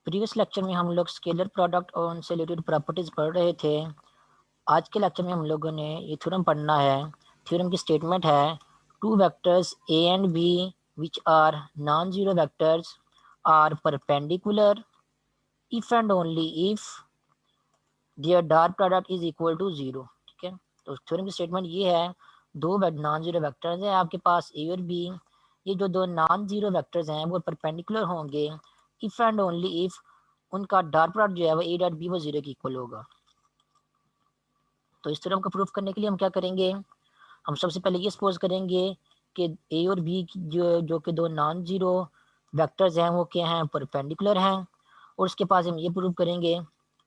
Previous lecture में हम लोग स्केलर प्रोडक्ट और उनसे रिलेटेड प्रॉपर्टीज पढ़ रहे थे। आज के लेक्चर में हम लोगों ने ये थ्योरम पढ़ना है। थ्योरम की स्टेटमेंट है, two vectors A and B which are non zero vectors are perpendicular if and only if their dot product is equal to zero. ठीक है, तो थ्योरम की स्टेटमेंट ये है, दो नॉन जीरो वेक्टर्स हैं आपके पास ए और बी। ये जो दो नॉन जीरो वेक्टर्स हैं वो परपेंडिकुलर होंगे इफ एंड ओनली इफ उनका डॉट प्रोडक्ट जो है वो ए डॉट बी वो जीरो के इक्वल होगा। तो इस थ्योरम को प्रूफ करने के लिए हम क्या करेंगे, हम सबसे पहले ये सपोज करेंगे कि ए और बी जो जो कि दो नॉन जीरो वेक्टर्स हैं वो क्या हैं, परपेंडिकुलर हैं। और उसके पास हम ये प्रूव करेंगे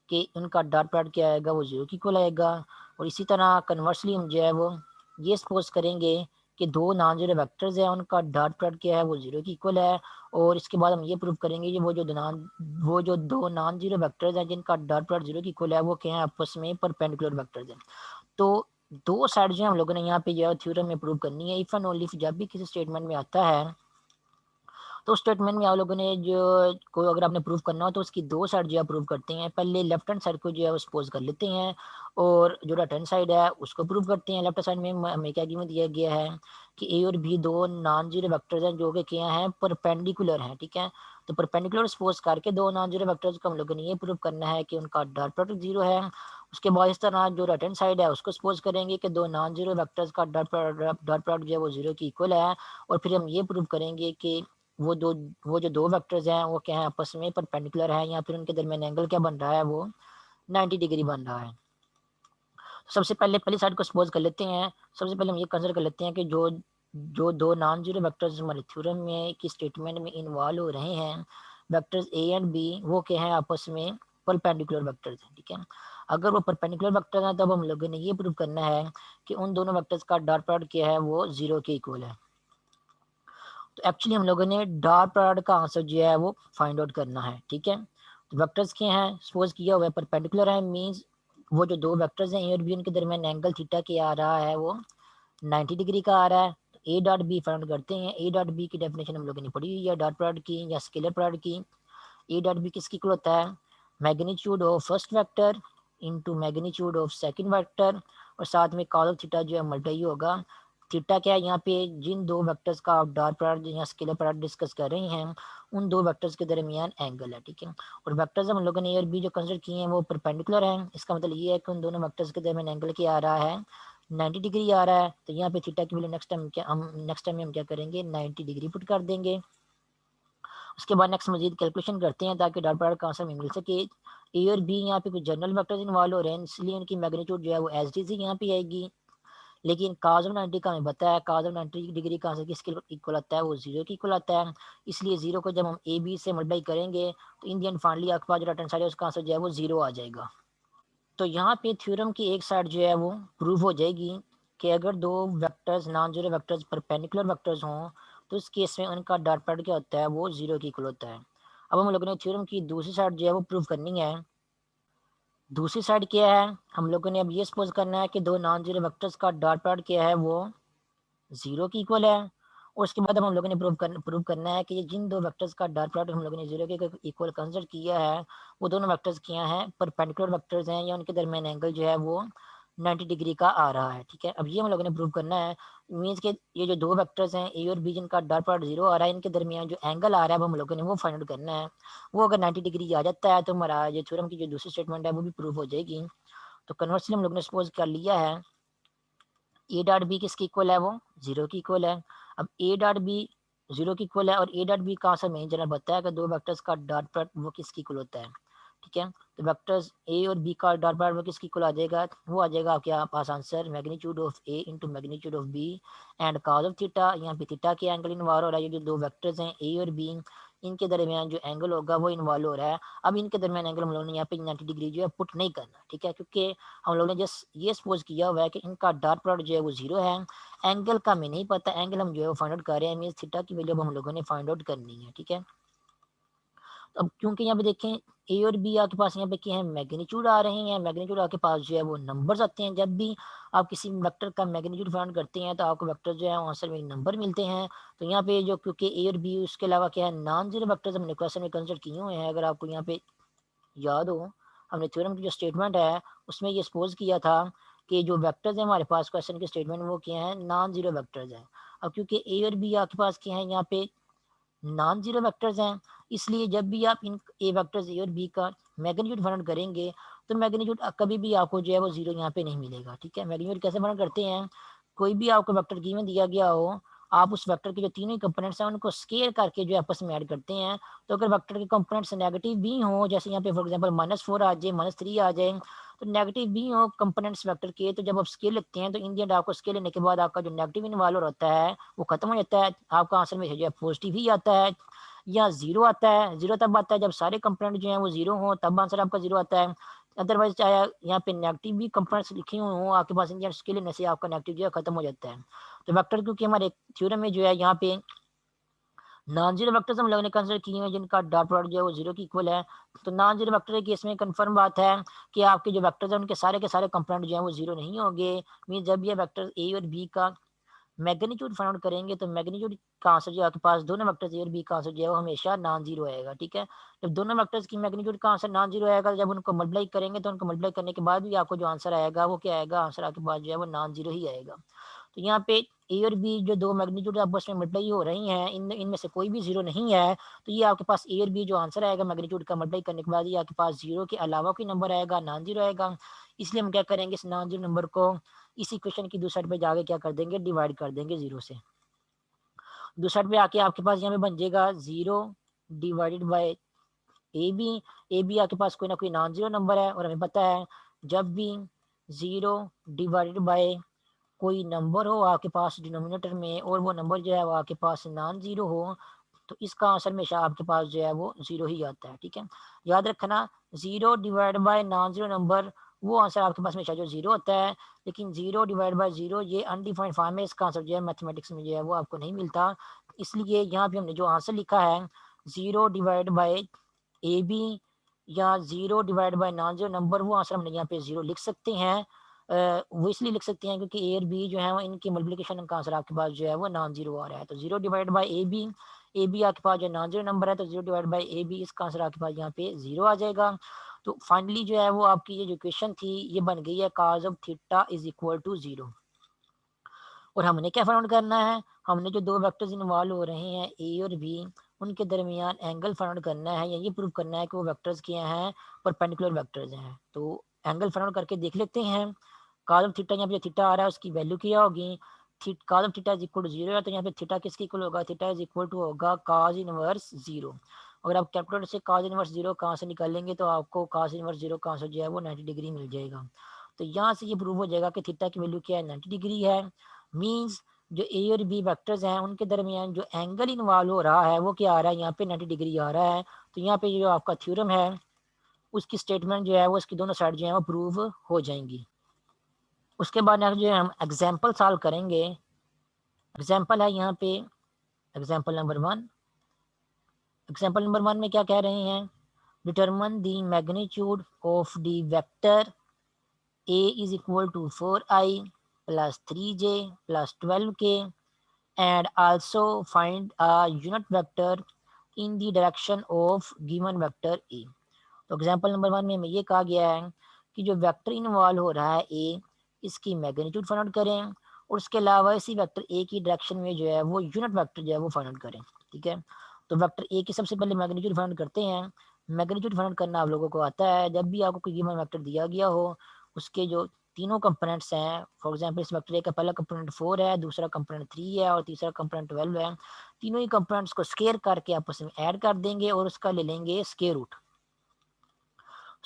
कि उनका डॉट प्रोडक्ट क्या आएगा, वो जीरो की इक्वल आएगा। और इसी तरह कन्वर्सली हम जो है वो ये सपोज करेंगे कि दो नॉन जीरो वेक्टर्स हैं उनका डॉट प्रोडक्ट क्या है, वो जीरो की इक्वल है। और इसके बाद हम ये प्रूव करेंगे कि वो जो दो नॉन जीरो वेक्टर्स हैं जिनका डॉट प्रोडक्ट जीरो की इक्वल है वो क्या है, आपस में परपेंडिकुलर वेक्टर्स हैं। तो दो साइड जो है हम लोगों ने यहाँ पे जो है थ्योरम में प्रूव करनी है। इफ एंड ओनली जब भी किसी स्टेटमेंट में आता है तो स्टेटमेंट में आप लोगों ने जो को अगर आपने प्रूव करना हो तो उसकी दो साइड जो है प्रूव करते हैं। पहले लेफ्ट हैंड साइड को जो है वो सपोज कर लेते हैं और जो राइट हैंड साइड है उसको प्रूव करते हैं। लेफ्ट साइड में हमें क्या गिवन दिया गया है कि ए और बी दो नॉन जीरो वेक्टर्स हैं जो कि क्या हैं, परपेंडिकुलर हैं। ठीक है, तो परपेंडिकुलर सपोज करके दो नॉन जीरो वेक्टर्स को हम लोगों ने ये प्रूव करना है कि उनका डॉट प्रोडक्ट जीरो है। उसके बाद इस तरह जो राइट हैंड साइड है उसको सपोज करेंगे कि दो नॉन जीरो वेक्टर्स का डॉट प्रोडक्ट जो है वो जीरो की इक्वल है। और फिर हम ये प्रूव करेंगे कि वो दो वो जो दो वेक्टर्स हैं वो क्या है, आपस में परपेंडिकुलर है या फिर उनके दरमियान एंगल क्या बन रहा है, वो 90 डिग्री बन रहा है। तो सबसे पहले पहली साइड को सपोज कर लेते हैं। सबसे पहले हम ये कंसिडर कर लेते हैं कि जो जो दो नॉन जीरो वेक्टर्स हमारे थ्योरम में की स्टेटमेंट में इन्वॉल्व हो रहे हैं, वेक्टर्स ए एंड बी, वो क्या है, आपस में परपेंडिकुलर वेक्टर्स हैं। ठीक है, अगर वो परपेंडिकुलर वेक्टर हैं तब हम लोगों ने ये प्रूव करना है कि उन दोनों वेक्टर्स का डॉट प्रोडक्ट क्या है, वो जीरो के इक्वल है। तो एक्चुअली हम लोगों ने डॉट प्रोडक्ट का आंसर जो है वो फाइंड आउट करना है। ठीक है, तो वेक्टर्स क्या हैं, सपोज किया हुआ है परपेंडिकुलर है, मींस वो जो दो वेक्टर्स हैं ए और बी उनके दरमियान एंगल थीटा क्या आ रहा है, वो 90 डिग्री का आ रहा है। तो A dot B find out करते हैं। ए डॉट बी की डेफिनेशन हम लोगों ने पढ़ी हुई है डॉट प्रोडक्ट की या स्केलर प्रोडक्ट की। ए डॉट बी किसकी इक्वल होता है, magnitude of first vector into magnitude of second vector, और साथ में कॉस ऑफ थीटा जो है मल्टीप्लाई होगा। थीटा क्या है, यहाँ पे जिन दो वेक्टर्स का आप डॉट प्रोडक्ट या स्केलर प्रोडक्ट डिस्कस कर रहे हैं उन दो वेक्टर्स के दरमियान एंगल है। ठीक है, और वेक्टर्स हम लोगों ने ए और बी जो कंसिडर किए हैं वो परपेंडिकुलर हैं। इसका मतलब ये है कि उन दोनों वेक्टर्स के दरमियान एंगल क्या आ रहा है, 90 डिग्री आ रहा है। तो यहाँ पे थीटा की वैल्यू नेक्स्ट टाइम में हम क्या करेंगे, 90 डिग्री पुट कर देंगे। उसके बाद नेक्स्ट मजीद कैलकुलेशन करते हैं ताकि डॉट प्रोडक्ट का आंसर हमें मिल सके। ए और बी यहाँ पे कुछ जनरल वेक्टर्स इन्वॉल्व हो रहे हैं इसलिए उनकी मैग्नीट्यूड जो है वो एच डी से यहाँ पे आएगी। लेकिन काज ऑफ 90 का हमें पता है, काज ऑफ 90 डिग्री का आंसर किसके इक्वल आता है, वो जीरो के इक्वल आता है। इसलिए जीरो को जब हम ए बी से मल्टीप्लाई करेंगे तो इन दी एंड फाइनली आपके पास जो राइट हैंड साइड है उसका आंसर जो है वो जीरो आ जाएगा। तो यहाँ पे थ्योरम की एक साइड जो है वो प्रूव हो जाएगी कि अगर दो vectors non zero vectors perpendicular vectors हों तो इस केस में उनका डॉट प्रोडक्ट क्या होता है, वो जीरो के इक्वल होता है। अब हम लोगों ने थ्योरम की दूसरी साइड जो है वो प्रूव करनी है। दूसरी साइड क्या है, हम लोगों ने अब ये सपोज करना है कि दो नॉन जीरो वेक्टर्स का डॉट प्रोडक्ट क्या है, वो जीरो की इक्वल है। और उसके बाद अब हम लोगों ने प्रूव करना है कि जिन दो वेक्टर्स का डॉट प्रोडक्ट हम लोगों ने जीरो के इक्वल कंसिडर किया है वो दोनों वेक्टर्स क्या हैं, परपेंडिकुलर वेक्टर्स हैं या उनके दरमियान एंगल जो है वो 90 डिग्री का आ रहा है। ठीक है, अब ये हम लोगों ने प्रूव करना है। मीन्स के ये जो दो वेक्टर्स हैं ए और बी जिनका डॉट प्रोडक्ट जीरो आ रहा है इनके दरमियान जो एंगल आ रहा है वो हम लोगों ने वो फाइंड आउट करना है। वो अगर 90 डिग्री आ जाता है तो हमारा ये थ्योरम की जो दूसरी स्टेटमेंट है वो भी प्रूव हो जाएगी। तो कन्वर्सली हम लोगों ने सपोज कर लिया है ए डॉट बी किसकी इक्वल है, वो जीरो की इक्वल है। अब ए डॉट बी जीरो की इक्वल है और ए डॉट बी का आंसर मेन जनरल बताया कि दो वेक्टर्स का डॉट प्रोडक्ट वो किसकी इक्वल होता है। ठीक है, तो वेक्टर्स ए और बी का डॉट प्रोडक्ट वो किसकी इक्वल आ जाएगा, वो आ जाएगा आपके पास answer magnitude of A into magnitude of B and cos of theta. यहाँ पे थीटा के एंगल इन्वॉल्व हो रहा है, ये जो दो वेक्टर्स हैं ए और बी इनके दरमियान जो एंगल होगा वो इन्वॉल्व हो रहा है। अब इनके दरमियान एंगल हम लोगों ने यहाँ पे 90 डिग्री जो है पुट नहीं करना। ठीक है, क्योंकि हम लोगों ने जस्ट ये सपोज किया हुआ है कि इनका डॉट प्रोडक्ट जो है वो जीरो है। एंगल का हमें नहीं पता, एंगल हम जो है वो फाइंड आउट कर रहे हैं, मीन्स थीटा की वैल्यू अब हम लोगों ने फाइंड आउट करनी है। ठीक है, तो अब क्योंकि यहाँ पे देखें ए और बी आपके पास यहाँ पे क्या है, मैग्नीट्यूड आ रहे हैं। मैग्नीट्यूड आपके पास जो है वो नंबर्स आते हैं। जब भी आप किसी वेक्टर का मैग्नीट्यूड फाइंड करते हैं तो आपको वेक्टर जो है आंसर में नंबर मिलते हैं। तो यहाँ पे जो क्योंकि ए और बी उसके अलावा क्या है, नॉन जीरो वेक्टर्स हमने क्वेश्चन में कंसिडर किए हुए हैं। अगर आपको यहाँ पे याद हो, हमने थ्योरम की जो स्टेटमेंट है उसमें ये सपोज किया था कि जो वेक्टर्स हैं हमारे पास क्वेश्चन के स्टेटमेंट में वो क्या है, नॉन जीरो वेक्टर्स हैं। अब क्योंकि ए और बी आपके पास क्या है, यहाँ पे नॉन जीरो वेक्टर्स हैं, इसलिए जब भी आप इन ए वेक्टर्स ए और बी का मैग्नीट्यूड फाइंड करेंगे तो मैग्नीट्यूड कभी भी आपको जो है वो जीरो यहाँ पे नहीं मिलेगा। ठीक है, मैग्नीट्यूड कैसे फाइंड करते हैं, कोई भी आपको वेक्टर गिवन दिया गया हो, आप उस वेक्टर के जो तीनों ही कंपोनेंट्स हैं उनको स्केयर करके जो आपस में ऐड करते हैं। तो अगर वेक्टर के कंपोनेंट्स नेगेटिव भी हो, जैसे यहाँ पे फॉर एग्जांपल -4 आ जाए, -3 आ जाए, तो नेगेटिव भी हो कंपोनेंट्स वेक्टर के, तो जब आप स्केल लेते हैं तो इन दी एंड आपको स्केल लेने के बाद आपका जो नेगेटिव इन्वॉल्व होता है वो खत्म हो जाता है। आपका आंसर में जो है पॉजिटिव ही आता है या जीरो आता है। जीरो तब आता है जब सारे कंपोनेंट जो है वो जीरो हो, तब आंसर आपका जीरो आता है। अदरवाइज चाहे यहाँ पे नेगेटिव भी कंपोनेंट्स लिखे हुए हों आपके पास, इंडियन स्केल लेने से आपका नेगेटिव जो है खत्म हो जाता है। तो वेक्टर क्योंकि हमारे थ्योरम में जो है यहाँ पे नॉन जीरो वेक्टर्स हम लोगों ने कंसिडर किए हैं जिनका डॉट प्रोडक्ट जो है वो जीरो की इक्वल है। तो नॉन जीरो वेक्टर की इसमें कंफर्म बात है कि आपके जो वेक्टर्स हैं उनके सारे के सारे कंपोनेंट जो है वो जीरो नहीं होंगे। मीन जब ये वेक्टर ए और बी का मैग्नीट्यूड फाइंड आउट करेंगे तो मैग्नीट्यूड का आंसर जो आपके पास दोनों वेक्टर्स ए और बी का आंसर जो है वो हमेशा नॉन जीरो आएगा। ठीक है, जब दोनों वेक्टर्स की मैग्नीट्यूड का आंसर नॉन जीरो आएगा, जब उनको मल्टीप्लाई करेंगे तो उनको मल्टीप्लाई करने के बाद भी आपको जो आंसर आएगा वो क्या आएगा, आंसर आपके पास जो है वो नॉन जीरो ही आएगा। तो यहाँ पे ए और बी जो दो मैग्नीट्यूड आपस में मल्टीप्लाई हो रही हैं, इनमें से कोई भी जीरो नहीं है, तो ये आपके पास ए और बी जो आंसर आएगा मैग्नीट्यूड का मल्टीप्लाई करने के बाद ये आपके पास जीरो के अलावा कोई नंबर आएगा, नॉन जीरो आएगा। इसलिए हम क्या करेंगे, इस नॉन जीरो नंबर को इस इक्वेशन की दूसरी साइड पे जाके क्या कर देंगे, डिवाइड कर देंगे जीरो से। दूसरी साइड पे आके आपके पास यहाँ पे बन जाएगा zero divided by A B. A B आपके पास कोई ना कोई नॉन जीरो नंबर है और हमें पता है जब भी जीरो डिवाइडेड बाय कोई नंबर हो आपके पास डिनोमिनेटर में और वो नंबर जो है वो आपके पास नॉन जीरो हो, तो इसका आंसर हमेशा आपके पास जो है वो जीरो ही आता है। ठीक है, याद रखना, zero divide by non zero number वो आंसर आपके पास हमेशा जो जीरो होता है। लेकिन जीरो डिवाइड बाय जीरो ये अनडिफाइंड फॉर्म में, इसका आंसर जो है मैथमेटिक्स में जो है वो आपको नहीं मिलता। इसलिए यहाँ पे हमने जो आंसर लिखा है zero divide by A B या zero divide by non zero number, वो आंसर हमने यहाँ पे जीरो लिख सकते हैं। वो इसलिए लिख सकते हैं क्योंकि ए और बी जो है वो इनकी मल्टीप्लिकेशन का आंसर आपके पास जो है वो नॉन जीरो आ रहा है। तो zero divide by A B आपके पास जो नॉन जीरो नंबर है, तो zero divide by A B इसका आंसर आपके पास यहाँ पे जीरो आ जाएगा। तो फाइनली जो है वो आपकी ये जो इक्वेशन थी ये बन गई है cos of theta is equal to zero. और हमने क्या फाइंड आउट करना है, हमने जो दो वेक्टर्स इन्वॉल्व हो रहे हैं ए और बी उनके दरमियान एंगल फाइंड आउट करना है या ये प्रूव करना है कि वो वेक्टर्स क्या हैं, परपेंडिकुलर वेक्टर्स हैं। तो एंगल फाइंड आउट करके देख लेते हैं। cos ऑफ थीटा, यहाँ पे थीटा आ रहा है उसकी वैल्यू क्या होगी, cos of theta is equal to zero है, तो यहाँ पे थीटा किसके इक्वल होगा, थीटा इज इक्वल टू होगा cos इनवर्स जीरो। अगर आप कैलकुलेटर से cos इनवर्स जीरो कहाँ से निकालेंगे तो आपको cos इनवर्स जीरो का आंसर जो है वो 90 डिग्री मिल जाएगा। तो यहाँ से ये प्रूव हो जाएगा कि थीटा की वैल्यू क्या है, 90 डिग्री है। मीन्स जो ए और बी वेक्टर्स हैं उनके दरमियान जो एंगल इन्वॉल्व हो रहा है वो क्या आ रहा है, यहाँ पे 90 डिग्री आ रहा है। तो यहाँ पे जो आपका थ्योरम है उसकी स्टेटमेंट जो है वो इसकी दोनों साइड जो है वो प्रूव हो जाएंगी। उसके बाद जो है हम एग्जाम्पल सॉल्व करेंगे। एग्जाम्पल है यहाँ पे example number one. Example number one में क्या कह रहे हैं, determine the magnitude of the vector A is equal to 4i plus 3j plus 12k and also find a unit vector in the direction of given vector a। तो example number one में हमें ये कहा गया है कि जो vector involve हो रहा है ए, इसकी मैग्नीट्यूड फाइंड आउट करें और उसके अलावा इसी वेक्टर ए की डायरेक्शन में जो है वो यूनिट वेक्टर जो है वो फाइंड आउट करें। ठीक है, तो वेक्टर ए की सबसे पहले मैग्नीट्यूड फाइंड आउट करते हैं। मैग्नीट्यूड फाइंड आउट करना आप लोगों को आता है, जब भी आपको कोई गिवन वेक्टर दिया गया हो उसके जो तीनों कंपोनेंट्स हैं, फॉर एग्जांपल इस वेक्टर ए का पहला कंपोनेंट 4 है, दूसरा कंपोनेंट 3 है और तीसरा कंपोनेंट 12 है, तीनों ही कंपोनेंट्स को स्केयर करके आपस में ऐड कर देंगे और उसका ले लेंगे स्केयर रूट।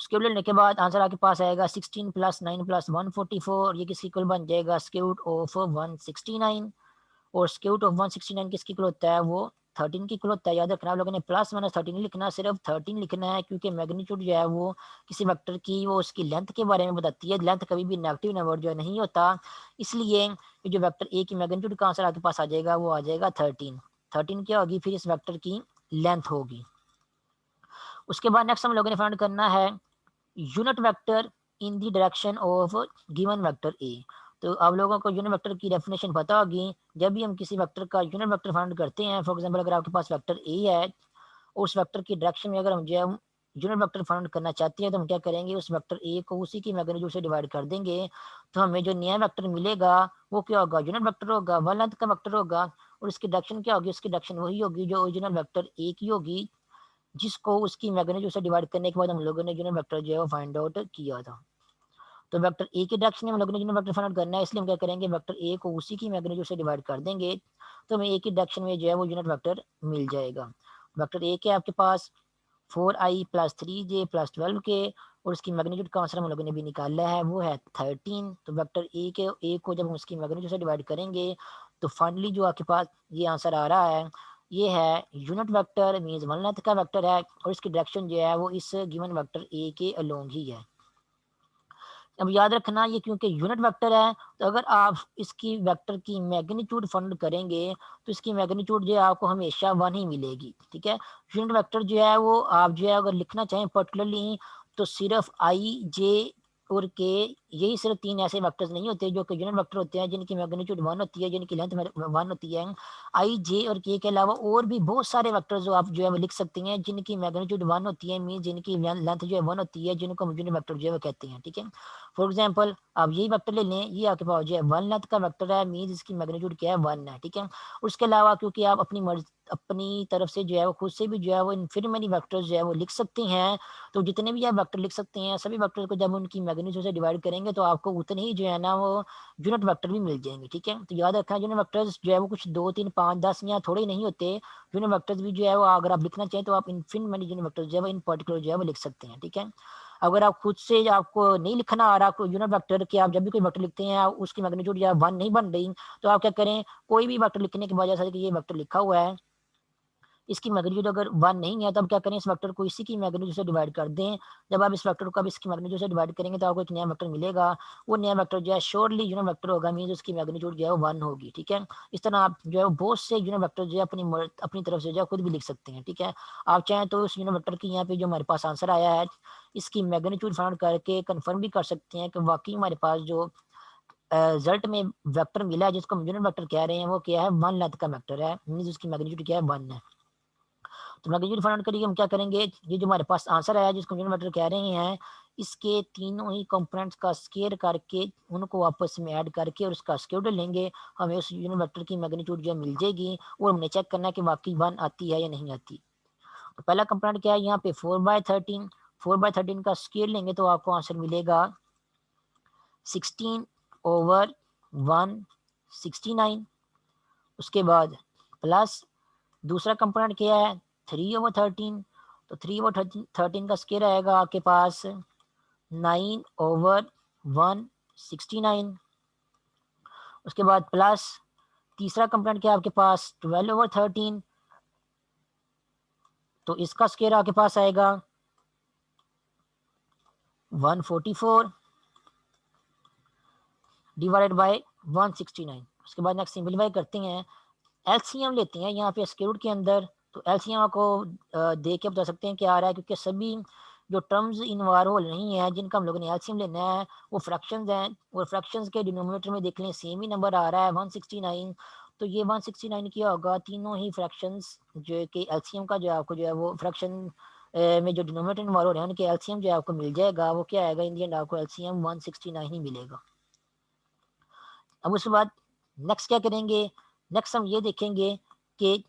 स्क्वायर लेने के बाद आंसर आपके पास आएगा 16 प्लस 9 प्लस 144, ये किसकी इक्वल बन जाएगा, स्क्वायर रूट ऑफ 169। और स्क्वायर रूट ऑफ 169 किसकी इक्वल होता है, वो 13 की इक्वल होता है। याद रखना आप लोगों ने प्लस माइनस 13 नहीं लिखना, सिर्फ 13 लिखना है, क्योंकि मैग्नीट्यूड जो है वो किसी वेक्टर की वो उसकी लेंथ के बारे में बताती है। लेंथ कभी भी नेगेटिव नंबर जो है नहीं होता, इसलिए ये जो वेक्टर ए की मैग्नीट्यूड का आंसर आपके पास आ जाएगा वो आ जाएगा 13। 13 क्या होगी फिर इस वेक्टर की लेंथ होगी। उसके बाद नेक्स्ट हम लोगों ने फाइंड करना है unit vector in the direction of given vector A. तो आप लोगों को यूनिट वेक्टर की डेफिनेशन पता होगी। जब भी हम किसी वेक्टर का यूनिट वेक्टर फाइंड करते हैं, फॉर एग्जांपल अगर आपके पास वेक्टर ए है, उस वेक्टर की डायरेक्शन में अगर हम जो है यूनिट वेक्टर फाइंड करना चाहते हैं तो हम क्या करेंगे, उस वेक्टर ए को उसी की मैग्नीट्यूड से डिवाइड कर देंगे। तो हमें जो नया वेक्टर मिलेगा वो क्या होगा, यूनिट वेक्टर होगा, वन लेंथ का वेक्टर होगा। और इसकी डायरेक्शन क्या होगी, उसकी डायरेक्शन वही होगी जो ओरिजिनल वेक्टर ए की होगी, जिसको उसकी मैग्नीट्यूड से डिवाइड करने के बाद हम लोगों ने यूनिट वेक्टर जो है वो फाइंड आउट किया था। तो वेक्टर ए की डायरेक्शन में हम लोगों ने यूनिट वेक्टर फाइंड आउट करना है, इसलिए हम क्या करेंगे, वेक्टर ए को उसी की मैग्नीट्यूड से डिवाइड कर देंगे। तो हमें ए की डायरेक्शन में जो है वो यूनिट वेक्टर मिल जाएगा। वेक्टर ए के आपके पास 4i+3j+12k, और उसकी मैग्नीट्यूड का आंसर हम लोगों ने भी निकाला है, वो है 13। तो वेक्टर ए को जब हम उसकी मैग्नीट्यूड से डिवाइड करेंगे तो फाइनली जो आपके पास ये आंसर आ रहा है, ये है unit vector means one length का वेक्टर है, और इसकी डायरेक्शन जो है वो इस गिवन वेक्टर ए के अलोंग ही है। अब याद रखना ये क्योंकि यूनिट वेक्टर है, तो अगर आप इसकी वेक्टर की मैग्नीट्यूड फाइंड करेंगे तो इसकी मैग्नीट्यूड जो है आपको हमेशा वन ही मिलेगी। ठीक है, यूनिट वेक्टर जो है वो आप जो है अगर लिखना चाहें पर्टिकुलरली तो सिर्फ आई जे और के, यही सिर्फ तीन ऐसे वेक्टर्स नहीं होते जो कि यूनिट वेक्टर होते हैं, जिनकी मैग्नीट्यूड वन होती है, जिनकी लेंथ वन होती है। आई जे और के अलावा और भी बहुत सारे वेक्टर्स जो आप जो है वो लिख सकते हैं, जिनकी मैग्नीट्यूड वन होती है, मीन जिनकी लेंथ जो है वन होती है, जिनको हम यूनिट वेक्टर जो है वो कहते हैं। ठीक है, फॉर एग्जाम्पल आप यही वेक्टर ले लें, ये आपके पास जो है वन लेंथ का वेक्टर है, मीन इसकी मैग्नीट्यूड क्या है, वन है। ठीक है, उसके अलावा क्योंकि आप अपनी मर्ज अपनी तरफ से जो है वो खुद से भी जो है वो इनफिनिटी वेक्टर्स जो है वो लिख सकते हैं। तो जितने भी आप वेक्टर लिख सकते हैं, सभी वेक्टर को जब उनकी मैग्नीट्यूड से डिवाइड करेंगे तो आपको उतने ही जो है ना वो यूनिट वेक्टर भी मिल जाएंगे। ठीक है, तो याद रखना यूनिट वेक्टर्स जो है वो कुछ 2 3 5 10 या थोड़े नहीं होते। यूनिट वेक्टर्स भी जो है वो अगर आप लिखना चाहें तो आप इनफिनिटी यूनिट वेक्टर जो है वो इन पर्टिकुलर जो है वो लिख सकते हैं। ठीक है, अगर आप खुद से आपको नहीं लिखना आ रहा कोई यूनिट वेक्टर कि आप जब भी कोई वेक्टर लिखते हैं उसकी मैग्नीट्यूड या वन नहीं बन रही, तो आप क्या करें, कोई भी वेक्टर लिखने के बाद जैसा कि ये वेक्टर लिखा हुआ है, इसकी मैग्नीट्यूड अगर वन नहीं है तब क्या करें, इस वेक्टर को इसी की मैग्नीट्यूड से डिवाइड कर दें। जब आप इस वेक्टर को अब इसकी मैग्नीट्यूड से डिवाइड करेंगे तो आपको एक नया वेक्टर मिलेगा। वो नया वेक्टर जो है श्योरली यूनिट वेक्टर होगा, मीन उसकी मैग्नीट्यूड जो है वन होगी। ठीक है, इस तरह आप जो है बहुत से यूनिट वेक्टर जो है अपनी तरफ से जो है खुद भी लिख सकते हैं। ठीक है, आप चाहें तो इस यूनिट वेक्टर की यहाँ पे जो हमारे पास आंसर आया है, इसकी मैग्नीट्यूड फाइंड करके कंफर्म भी कर सकते हैं कि वाकई हमारे पास जो रिजल्ट में वेक्टर मिला है जिसको हम यूनिट वेक्टर कह रहे हैं वो क्या है, वन लेंथ का वेक्टर है, मीन उसकी मैग्नीट्यूड क्या है, वन है। तो मैग्नीट्यूड फाइंड करिए, हम क्या करेंगे, ये जो हमारे पास आंसर आया जिसको यूनिट वेक्टर कह रहे हैं, इसके तीनों ही कंपोनेंट्स का स्केयर करके उनको आपस में ऐड करके और उसका स्क्वायर रूट लेंगे, हमें उस यूनिट वेक्टर की मैग्नीट्यूड जो मिल जाएगी। और हमने चेक करना है कि वाकई वन आती है या नहीं आती। तो पहला कंपोनेंट क्या है, यहाँ पे 4/13, 4/13 का स्क्वायर लेंगे तो आपको आंसर मिलेगा 16/169। उसके बाद प्लस दूसरा कंपोनेंट क्या है, 3/13। तो 3/13 का स्क्वायर आएगा आपके पास 9/169। उसके बाद प्लस तीसरा कंपोनेंट क्या है आपके पास, 12/13। तो इसका स्क्वायर आपके पास आएगा 144 डिवाइडेड बाय 169। उसके बाद नेक्स्ट सिंपलीफाई करते हैं, एलसीएम लेते हैं यहाँ पे स्क्वायर रूट के अंदर। तो एलसीएम को देख के बता सकते हैं क्या आ रहा है, क्योंकि सभी जो टर्म्स इन्वॉल्व नहीं है जिनका हम लोगों ने एलसीएम लेना है वो फ्रैक्शंस हैं, और फ्रैक्शंस के डिनोमिनेटर में देख लें सेम ही नंबर आ रहा है 169। तो ये 169 क्या होगा, तीनों ही फ्रैक्शंस जो कि एलसीएम का जो है आपको जो है वो फ्रैक्शन में जो डिनोमिनेटर इन्वॉल्व हो रहे हैं उनके एलसीएम जो है आपको मिल जाएगा। वो क्या आएगा, इन दी एंड आपको एलसीएम 169 ही मिलेगा। अब उसके बाद नेक्स्ट क्या करेंगे, नेक्स्ट हम ये देखेंगे कि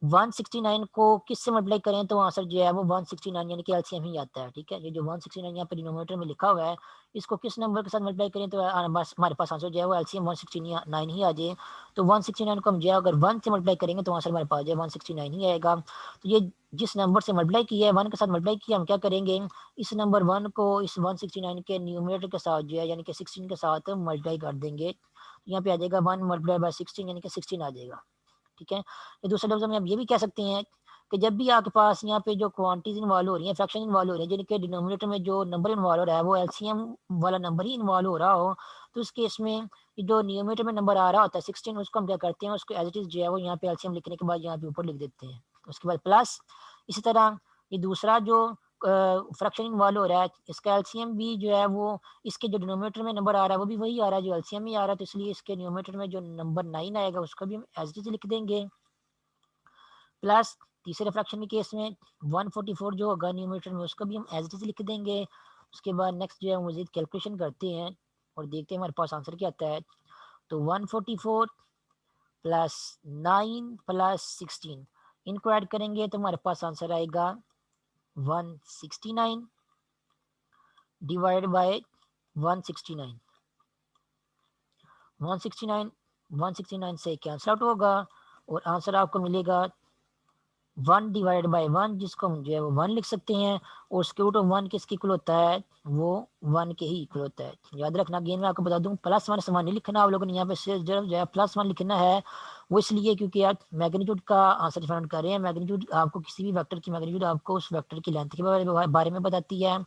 169 को किससे मल्टीप्लाई करें तो आंसर जो है वो 169 यानी कि एलसीएम ही आता है। ठीक है, ये जो 169 यहाँ पे डिनोमिनेटर में लिखा हुआ है, इसको किस नंबर के साथ मल्टीप्लाई करें तो हमारे पास आंसर जो है वो एलसीएम 169 ही आ जाए। तो 169 को हम जो है अगर 1 से मल्टीप्लाई करेंगे तो आंसर हमारे पास जो है 169 ही आएगा। तो ये जिस नंबर से मल्टीप्लाई किया है 1 के साथ मल्टीप्लाई किया, हम क्या करेंगे, इस नंबर 1 को इस 169 के न्यूमरेटर के साथ जो है यानी कि 16 के साथ मल्टीप्लाई कर देंगे। यहाँ पे आ जाएगा 1 मल्टीप्लाई बाय 16 यानी कि 16 आ जाएगा। ठीक है, ये दूसरे लफ्ज़ में आप ये भी कह सकते हैं कि जब भी आपके पास यहाँ पे जो क्वांटिटीज इन्वॉल्व हो रही हैं, फ्रैक्शन इन्वॉल्व हो रही है, जिनके डिनोमिनेटर में जो नंबर इन्वॉल्व हो रहा है वो एलसीएम वाला नंबर ही इन्वॉल्व हो रहा हो, तो उस केस में जो न्यूमरेटर में नंबर आ रहा होता है 16, उसको हम क्या करते हैं, उसको एज इट इज जो है वो यहाँ पे एलसीएम लिखने के बाद यहाँ पे ऊपर लिख देते हैं। उसके बाद प्लस इसी तरह ये दूसरा जो फ्रैक्शन इन्वॉल्व हो रहा है, इसका एलसीएम भी जो है वो इसके जो डिनोमिनेटर में नंबर आ रहा है वो भी वही आ रहा है जो एलसीएम में आ रहा है, तो इसलिए इसके न्यूमरेटर में जो नंबर 9 आएगा उसका भी हम एज इट इज लिख देंगे। प्लस तीसरे फ्रैक्शन के केस में 144 जो होगा न्यूमरेटर में उसको भी हम एज इट इज लिख देंगे। उसके बाद नेक्स्ट जो है मजीद कैलकुलेशन करते हैं और देखते हैं हमारे पास आंसर क्या आता है। तो 144 प्लस 9 प्लस 16 इनको ऐड करेंगे तो हमारे पास आंसर आएगा 169 डिवाइड बाय 169। 169 से कैंसल आउट होगा और आंसर आपको मिलेगा 1/1 जिसको हम जो है वो 1 लिख सकते हैं और स्क्वायर रूट ऑफ 1 किसके इक्वल होता है, वो 1 के ही इक्वल होता है। याद रखना, अगेन मैं आपको बता दूं +1 समान नहीं लिखना आप लोगों ने, यहाँ पे सिर्फ जो है +1 लिखना है। वो इसलिए क्योंकि आप मैग्नीट्यूड का आंसर फाइंड कर रहे हैं। मैग्नीट्यूड आपको किसी भी वेक्टर की मैग्नीट्यूड आपको उस वेक्टर की लेंथ के बारे में बताती है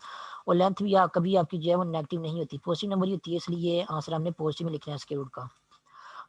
और लेंथ भी कभी आपकी जो है वो नेगेटिव नहीं होती, पॉजिटिव नंबर ही होती है, इसलिए आंसर हमने पॉजिटिव में लिखना है स्क्वायर रूट का।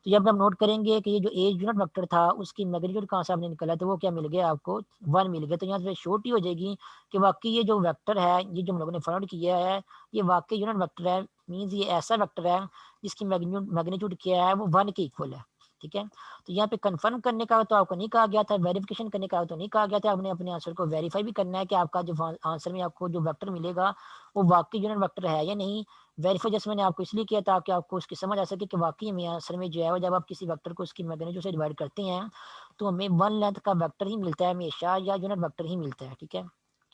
तो जब हम नोट करेंगे कि ये जो एज यूनिट वेक्टर था उसकी मैग्नीट्यूड कहाँ से हमने निकाला तो वो क्या मिल गया आपको 1 मिल गया। तो यहाँ से शॉर्ट ही हो जाएगी कि वाकई ये जो वेक्टर है ये जो हम लोगों ने फाइंड किया है ये वाकई यूनिट वेक्टर है, मीन्स ये ऐसा वेक्टर है जिसकी मैग्नीट्यूड क्या है वो 1 के इक्वल है। ठीक है, तो यहाँ पे कंफर्म करने का तो आपको नहीं कहा गया था, वेरिफिकेशन करने का तो नहीं कहा गया था, आपने अपने आंसर को वेरीफाई भी करना है कि आपका जो आंसर में आपको जो वेक्टर मिलेगा वो वाकई यूनिट वेक्टर है या नहीं। वेरीफाई जैसे मैंने आपको इसलिए किया था कि आपको उसकी समझ आ सके कि वाकई में आंसर में जो है वो जब आप किसी वेक्टर को उसकी मैग्नीट्यूड से डिवाइड करते हैं तो हमें 1 लेंथ का वेक्टर ही मिलता है हमेशा, या यूनिट वेक्टर ही मिलता है। ठीक है,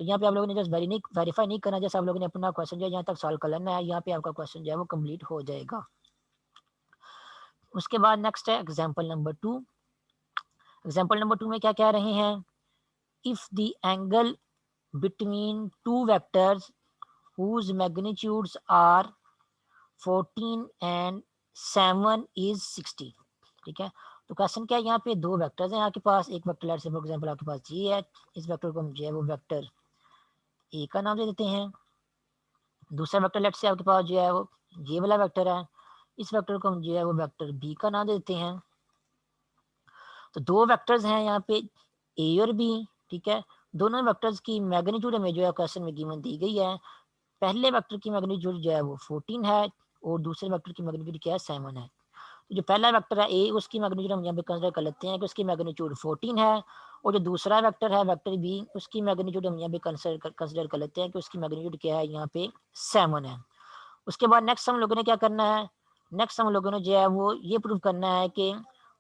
तो यहाँ पे आप लोगों ने जस्ट वेरीफाई नहीं करना, जैसे आप लोगों ने अपना क्वेश्चन जो है यहाँ तक सॉल्व कर लेना है, यहाँ पे आपका क्वेश्चन जो है वो कम्प्लीट हो जाएगा। उसके बाद नेक्स्ट है एग्जाम्पल नंबर 2। एग्जाम्पल नंबर 2 में क्या कह रहे हैं, if the angle between two vectors whose magnitudes are 14 and 7 is 60। ठीक है, तो क्वेश्चन क्या है, यहाँ पे दो वेक्टर्स हैं आपके पास, एक वेक्टर लेट से फॉर एग्जांपल आपके पास ये है, इस वेक्टर को हम जो है वो वेक्टर ए का नाम दे देते हैं। दूसरा वेक्टर लेट से आपके पास जो है वो ये वाला वेक्टर है, इस वेक्टर को हम जो है वो वेक्टर बी का नाम दे देते हैं। तो दो वेक्टर्स हैं यहाँ पे ए और बी। ठीक है, दोनों वेक्टर्स की मैग्नीट्यूड हमें जो है क्वेश्चन में गिवन दी गई है। पहले वेक्टर की मैग्नीट्यूड जो है वो 14 है और दूसरे वेक्टर की मैग्नीट्यूड क्या है 7 है। तो जो पहला वेक्टर है ए उसकी मैग्नीट्यूड हम यहाँ पे कंसिडर कर लेते हैं कि उसकी मैग्नीट्यूड 14 है और जो दूसरा वेक्टर है वेक्टर बी उसकी मैग्नीट्यूड हम यहाँ पे कंसिडर कर लेते हैं कि उसकी मैग्नीट्यूड क्या है यहाँ पे 7 है। उसके बाद नेक्स्ट हम लोगों ने क्या करना है, नेक्स्ट हम लोगों ने जो है वो ये प्रूव करना है कि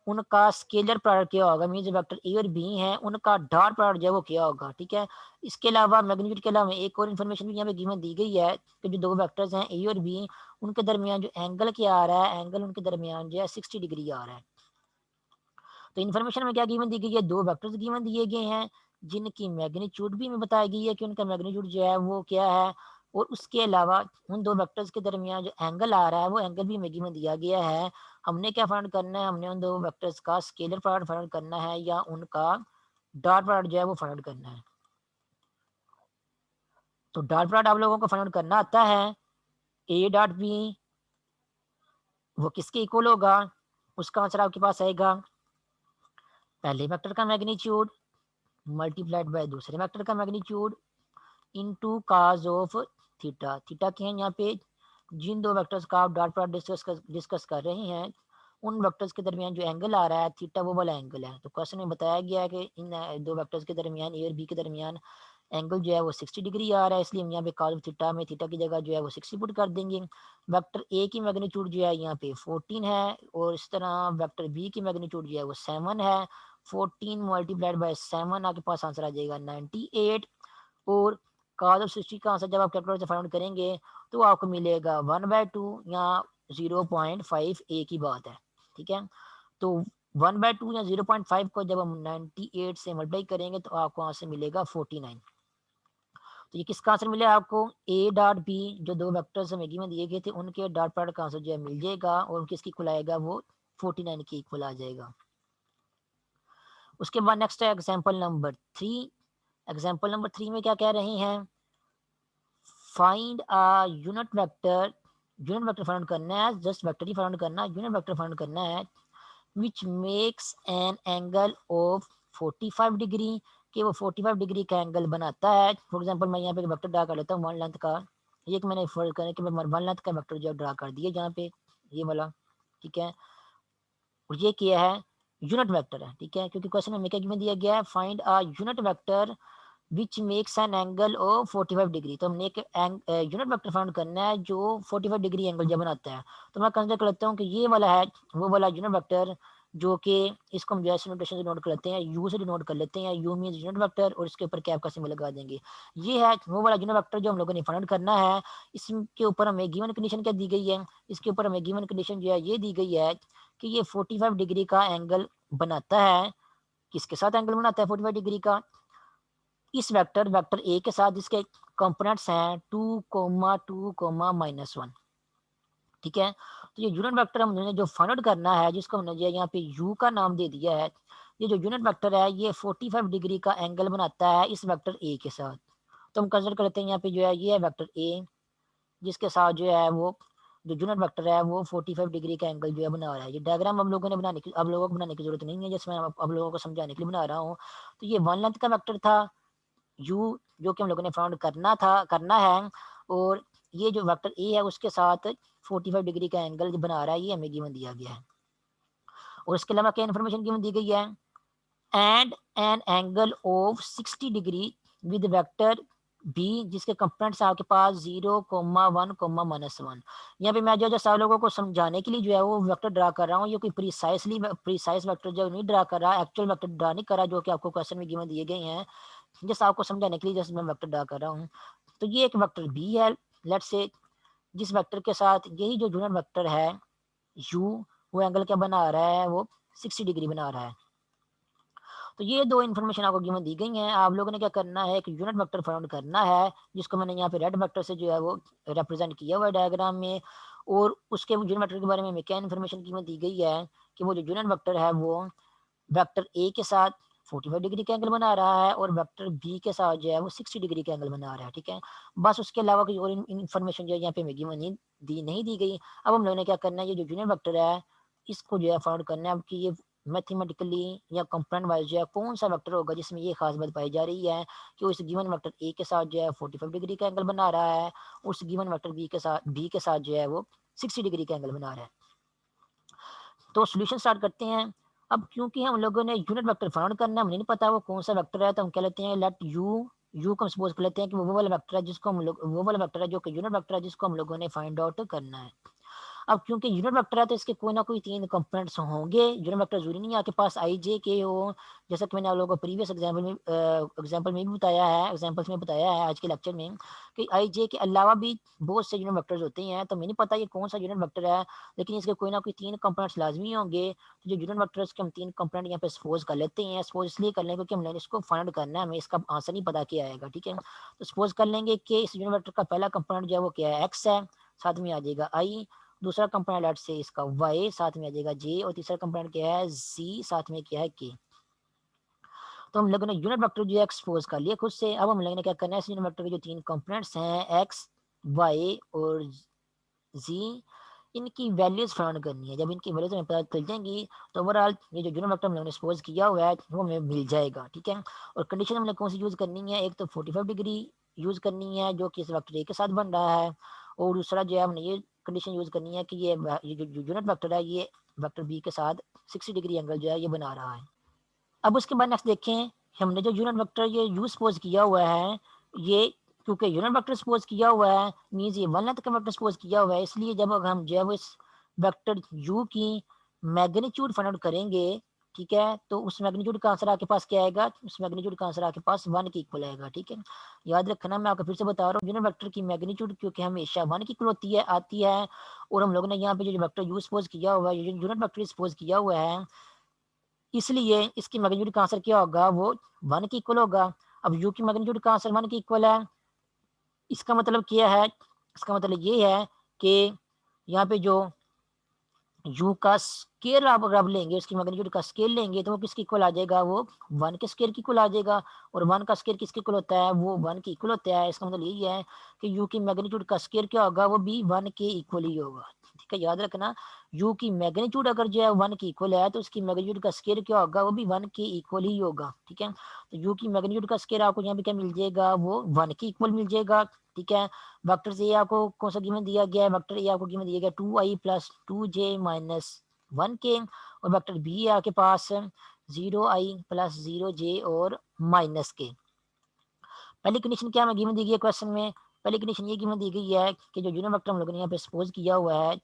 उनका स्केलर प्रोडक्ट क्या होगा, मीन्स वेक्टर ए और बी हैं उनका डॉट प्रोडक्ट जो है वो क्या होगा। ठीक है, इसके अलावा मैग्नीट्यूड के अलावा एक और इन्फॉर्मेशन भी यहाँ पे गिवन दी गई है कि जो दो वेक्टर्स हैं ए और बी उनके दरमियान जो एंगल क्या आ रहा है, एंगल उनके दरमियान जो है 60 डिग्री आ रहा है। तो इन्फॉर्मेशन में क्या गिवन दी गई है, दो वेक्टर्स गिवन दिए गए हैं जिनकी मैग्नीट्यूड भी हमें बताई गई है कि उनका मैग्नीट्यूड जो है वो क्या है, और उसके अलावा उन दो वेक्टर्स के दरमियान जो एंगल आ रहा है वो एंगल भी हमें गिवन दिया गया है। हमने क्या फाइंड करना है, हमने उन दो वेक्टर्स का स्केलर प्रोडक्ट फाइंड करना है या उनका डॉट प्रोडक्ट जो है वो फाइंड करना है। तो डॉट प्रोडक्ट आप लोगों को फाइंड करना आता है, ए डॉट बी वो किसके इक्वल होगा, उसका आंसर आपके पास आएगा पहले वेक्टर का मैग्नीट्यूड मल्टीप्लाइड बाय दूसरे वेक्टर का magnitude into cause of theta. Theta के हैं यहाँ पे जिन दो वेक्टर्स का आप डॉट प्रोडक्ट डिस्कस कर रहे हैं उन वेक्टर्स के दरमियान जो एंगल आ रहा है थीटा वो वाला एंगल है। तो क्वेश्चन में बताया गया है कि इन दो वेक्टर्स के दरमियान ए और बी के दरमियान एंगल जो है वो 60 डिग्री आ रहा है, इसलिए हम यहाँ पे कॉस थीटा में थीटा की जगह जो है वो 60 पुट कर देंगे। वेक्टर ए की मैग्नीट्यूड जो है यहाँ पे 14 है और इस तरह वेक्टर बी की मैग्नीट्यूड जो है वो 7 है। 14 मल्टीप्लाइड बाय 7 आपके पास आंसर आ जाएगा 98 और cos ऑफ 60 का आंसर जब आप कैलकुलेटर से फाइंड करेंगे तो आपको मिलेगा 1/2 या 0.5 ए की बात है। ठीक है, तो 1/2 या 0.5 को जब हम 98 से मल्टीप्लाई करेंगे तो आपको आंसर मिलेगा 49। तो ये किसका आंसर मिलेगा आपको, ए डॉट बी जो दो वेक्टर्स हमें गिवन दिए गए थे उनके डॉट प्रोडक्ट का आंसर जो है मिल जाएगा और किसकी इक्वल आएगा वो 49 के इक्वल आ जाएगा। उसके बाद नेक्स्ट है एग्जाम्पल नंबर 3। एग्जाम्पल नंबर 3 में क्या कह रहे हैं, find a unit vector find करना है, जस्ट वेक्टर ही फाइंड करना है, यूनिट वेक्टर फाइंड करना है which makes an angle of 45 degree कि वो 45 डिग्री का एंगल बनाता है। फॉर एग्जांपल मैं यहाँ पे वेक्टर ड्रा कर लेता हूँ वन लेंथ का, ये कि मैंने फर्ज करें कि मैं वन लेंथ का वेक्टर जो ड्रा कर दिया यहाँ पे, ये वाला, ठीक है। और ये क्या है, यूनिट वेक्टर है, ठीक है, क्योंकि क्वेश्चन में क्या गिवन दिया गया है, find a unit vector which makes an angle of 45 degree. तो हमने एक यूनिट वेक्टर फाइंड करना है जो 45 डिग्री एंगल जब बनाता है। तो मैं कंसिडर कर लेता हूँ कि ये वाला है वो वाला यूनिट वेक्टर, जो कि इसको हम जैसे नोटेशन से नोट कर लेते हैं, यू से डिनोट कर लेते हैं, यू मीन्स यूनिट वेक्टर, और इसके ऊपर कैप का सिंबल लगा देंगे। ये है वो वाला यूनिट वेक्टर जो हम लोगों ने फाइंड करना है। इसके ऊपर हमें गिवन कंडीशन क्या दी गई है, इसके ऊपर हमें गिवन कंडीशन जो है ये दी गई है कि ये 45 डिग्री का एंगल बनाता है। किसके साथ एंगल बनाता है 45 डिग्री का, इस वेक्टर वेक्टर ए के साथ, जिसके कंपोनेंट्स हैं 2,2,-1, ठीक है। तो ये यूनिट वेक्टर हमने जो फाइंड आउट करना है, जिसको हमने जो यहाँ पे यू का नाम दे दिया है, ये जो यूनिट वेक्टर है ये 45 डिग्री का एंगल बनाता है इस वेक्टर ए के साथ। तो हम कंसिडर करते हैं यहाँ पे जो है ये है वेक्टर ए, जिसके साथ जो है वो जो यूनिट वेक्टर है वो 45 डिग्री का एंगल जो है बना रहा है। ये डायग्राम हम लोगों ने बनाने की, अब लोगों को बनाने की जरूरत नहीं है, जैसे मैं अब लोगों को समझाने के लिए बना रहा हूँ। तो ये वन लेंथ का वेक्टर था यू, जो कि हम लोगों ने फाउंड करना है, और ये जो वेक्टर ए है उसके साथ 45 डिग्री का एंगल बना रहा है, ये हमें गिवन दिया गया है। और इसके अलावा क्या इन्फॉर्मेशन गिवन दी गई है, and an angle of 60 degree with vector B, जिसके कंपोनेंट्स आपके पास 0,1,-1। यहाँ पे मैं जो सब लोगों को समझाने के लिए जो है वो वेक्टर ड्रा कर रहा हूँ, ये कोई प्रीसाइज वेक्टर जो नहीं ड्रा कर रहा, एक्चुअल वेक्टर ड्रा नहीं कर रहा, जो कि आपको क्वेश्चन में गिवन दिए गए हैं, जैसे आपको समझाने के लिए जैसे मैं वेक्टर ड्रा कर रहा हूँ। तो ये एक वेक्टर बी है, लेट्स से, जिस वेक्टर के साथ यही जो यूनिट वेक्टर है यू, वो एंगल क्या बना रहा है, वो 60 डिग्री बना रहा है। तो ये दो इन्फॉर्मेशन आपको गिवन दी गई हैं। आप लोगों ने क्या करना है, एक यूनिट वेक्टर फाइंड करना है, जिसको मैंने यहाँ पे रेड वेक्टर से जो है वो रिप्रेजेंट किया हुआ है डायग्राम में। और उसके यूनिट वेक्टर के बारे में क्या इन्फॉर्मेशन गिवन दी गई है कि वो जो यूनिट वेक्टर है वो वेक्टर ए के साथ 45 डिग्री का एंगल बना रहा है, और वेक्टर बी के साथ जो है वो 60 डिग्री का एंगल बना रहा है, ठीक है। बस उसके अलावा कोई और इन्फॉर्मेशन जो है यहाँ पे गिवन नहीं दी गई। अब हम लोगों ने क्या करना है, ये जो यूनिट वेक्टर है इसको जो है फाइंड करना है अब कि ये मैथमेटिकली या कंपोनेंट वाइज जो है कौन सा वेक्टर होगा जिसमें ये खास बात पाई जा रही है कि वो इस गिवन वेक्टर ए के साथ जो है 45 डिग्री का एंगल बना रहा है, उस गिवन वेक्टर बी के साथ जो है वो 60 डिग्री का एंगल बना रहा है। तो सोल्यूशन स्टार्ट करते हैं। अब क्योंकि हम लोगों ने यूनिट वेक्टर फाइंड करना है, हमें नहीं पता वो कौन सा वेक्टर है, तो हम कह लेते हैं लेट यू को हम सपोज कर लेते हैं कि वो वाला वेक्टर है जिसको हम लोग, वो वाला वेक्टर है जो कि यूनिट वेक्टर है जिसको हम लोगों ने फाइंड आउट करना है। अब क्योंकि यूनिट वेक्टर है तो इसके कोई ना कोई तीन कंपोनेंट्स होंगे। यूनिट वेक्टर जरूरी नहीं है आपके पास आई जे के हो, जैसा कि मैंने आप लोगों को प्रीवियस एग्जाम्पल में भी बताया है, एग्जाम्पल्स में बताया है आज के लेक्चर में, कि आई जे के अलावा भी बहुत से यूनिट वेक्टर्स होते हैं। तो मुझे नहीं पता ये कौन सा यूनिट वेक्टर है, लेकिन इसके कोई ना कोई तीन कंपोनेंट्स लाजमी होंगे। तो जो यूनिट वेक्टर के हम तीन कंपोनेंट यहाँ पे सपोज कर लेते हैं। सपोज इसलिए कर लें क्योंकि हमने इसको फाइंड करना है, हमें इसका आंसर नहीं पता क्या आएगा, ठीक है। तो सपोज कर लेंगे कि इस यूनिट वेक्टर का पहला कंपोनेंट जो है वो क्या है, एक्स है, साथ में आ जाएगा आई। दूसरा कंपोनेंट लेट से इसका y, साथ में आ जाएगा j, और तीसरा कंपोनेंट क्या है z, साथ में क्या है k। तो हम लोगों ने यूनिट वेक्टर जो एक्सपोज कर लिया खुद से। अब हम लोगों ने क्या करना है, इस यूनिट वेक्टर के जो तीन कंपोनेंट्स हैं x, y और z, इनकी वैल्यूज फाइंड करनी है। जब इनकी वैल्यूज हमें पता चल जाएंगी तो ओवरऑल ये जो यूनिट वेक्टर हम लोगों ने सपोज किया हुआ है वो हमें मिल जाएगा, ठीक है। और कंडीशन हमने कौन सी यूज करनी है, एक तो 45 डिग्री यूज करनी है जो कि इस वेक्टर ए के साथ बन रहा है, और दूसरा जो है हमने ये कंडीशन यूज करनी है कि ये जो यूनिट वेक्टर है ये वेक्टर बी के साथ 60 डिग्री एंगल जो है ये बना रहा है। अब उसके बाद नेक्स्ट देखें, हमने जो यूनिट वेक्टर ये यूज सपोज किया हुआ है, ये क्योंकि यूनिट वेक्टर सपोज किया हुआ है मीन्स ये वन लेंथ का वेक्टर सपोज किया हुआ है, इसलिए जब हम जो है वो इस वेक्टर यू की मैग्नीट्यूड फाइंड आउट करेंगे, ठीक है, तो उस मैग्नीट्यूड का आंसर आपके पास क्या आएगा, उस मैग्नीट्यूड का आंसर आपके पास 1 के इक्वल आएगा, ठीक है। याद रखना, मैं आपको फिर से बता रहा हूँ, यूनिट वेक्टर की मैग्नीट्यूड क्योंकि हमेशा 1 की इक्वल होती है आती है, और हम लोगों ने यहाँ पे जो वेक्टर यू सपोज किया हुआ है, यूनिट वेक्टर सपोज किया हुआ है, इसलिए इसकी मैग्नीट्यूड का आंसर क्या होगा, वो 1 के इक्वल होगा। अब यू की मैग्नीट्यूड का आंसर 1 के इक्वल है, इसका मतलब क्या है, इसका मतलब ये है कि यहाँ पे जो यू का स्केल आप अगर आप लेंगे, उसकी मैग्नीट्यूड का स्केल लेंगे तो वो किसके इक्वल आ जाएगा, वो 1 के स्केल की इक्वल आ जाएगा। और 1 का स्केल किसके इक्वल होता है, वो 1 के इक्वल होता है। इसका मतलब यही है कि यू की मैग्नीट्यूड का स्केल क्या होगा, वो भी 1 के इक्वल ही होगा। ठीक है, याद रखना u की मैग्नीट्यूड अगर जो है 1 के इक्वल है तो उसकी मैग्नीट्यूड का स्केयर क्या होगा, वो भी 1 के इक्वल ही होगा। ठीक है, तो u की मैग्नीट्यूड का स्केयर आपको यहाँ पे क्या मिल जाएगा, वो 1 के इक्वल मिल जाएगा। ठीक है, वेक्टर से आपको कौन सा गिवन दिया गया है, वेक्टर ए आपको गिवन दिया गया 2i plus 2j minus 1k, और वेक्टर बी है आपके पास 0i प्लस 0j और माइनस के। पहली कंडीशन क्या हमें गिवन दी गई है क्वेश्चन में, पहली कंडीशन ये गिवन दी गई है कि जो यूनिट वेक्टर हम लोगों ने यहाँ पे सपोज किया हुआ है,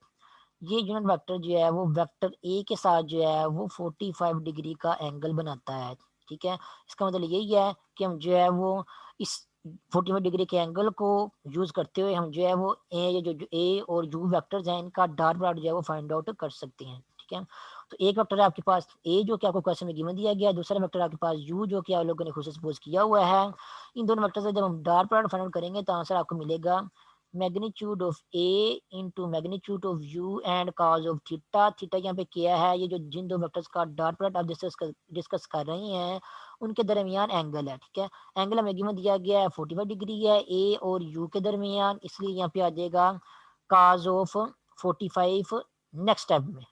ये यूनिट वेक्टर जो है वो वेक्टर ए के साथ जो है वो 45 डिग्री का एंगल बनाता है। ठीक है, इसका मतलब यही है कि हम जो है वो इस 45 डिग्री के एंगल को यूज करते हुए हम जो है वो जो ए और यू वेक्टर्स हैं इनका डॉट प्रोडक्ट जो है वो फाइंड आउट कर सकते हैं। ठीक है, तो एक वेक्टर है आपके पास ए जो कि आपको क्वेश्चन में गिवन दिया गया है, दूसरा वेक्टर आपके पास यू जो कि आप लोगों ने खुद से सपोज किया हुआ है। इन दोनों वेक्टर से जब हम डॉट प्रोडक्ट फाइंड आउट करेंगे तो आंसर आपको मिलेगा magnitude of A into magnitude of U and cos of theta. Theta यहाँ पे क्या है, ये जो जिन दो वेक्टर्स का डॉट प्रोडक्ट आप डिस्कस कर रहे हैं उनके दरमियान एंगल है। ठीक है, एंगल हमें गिवन दिया गया है 45 डिग्री है ए और यू के दरमियान, इसलिए यहाँ पे आ जाएगा कॉज ऑफ 45। नेक्स्ट स्टेप में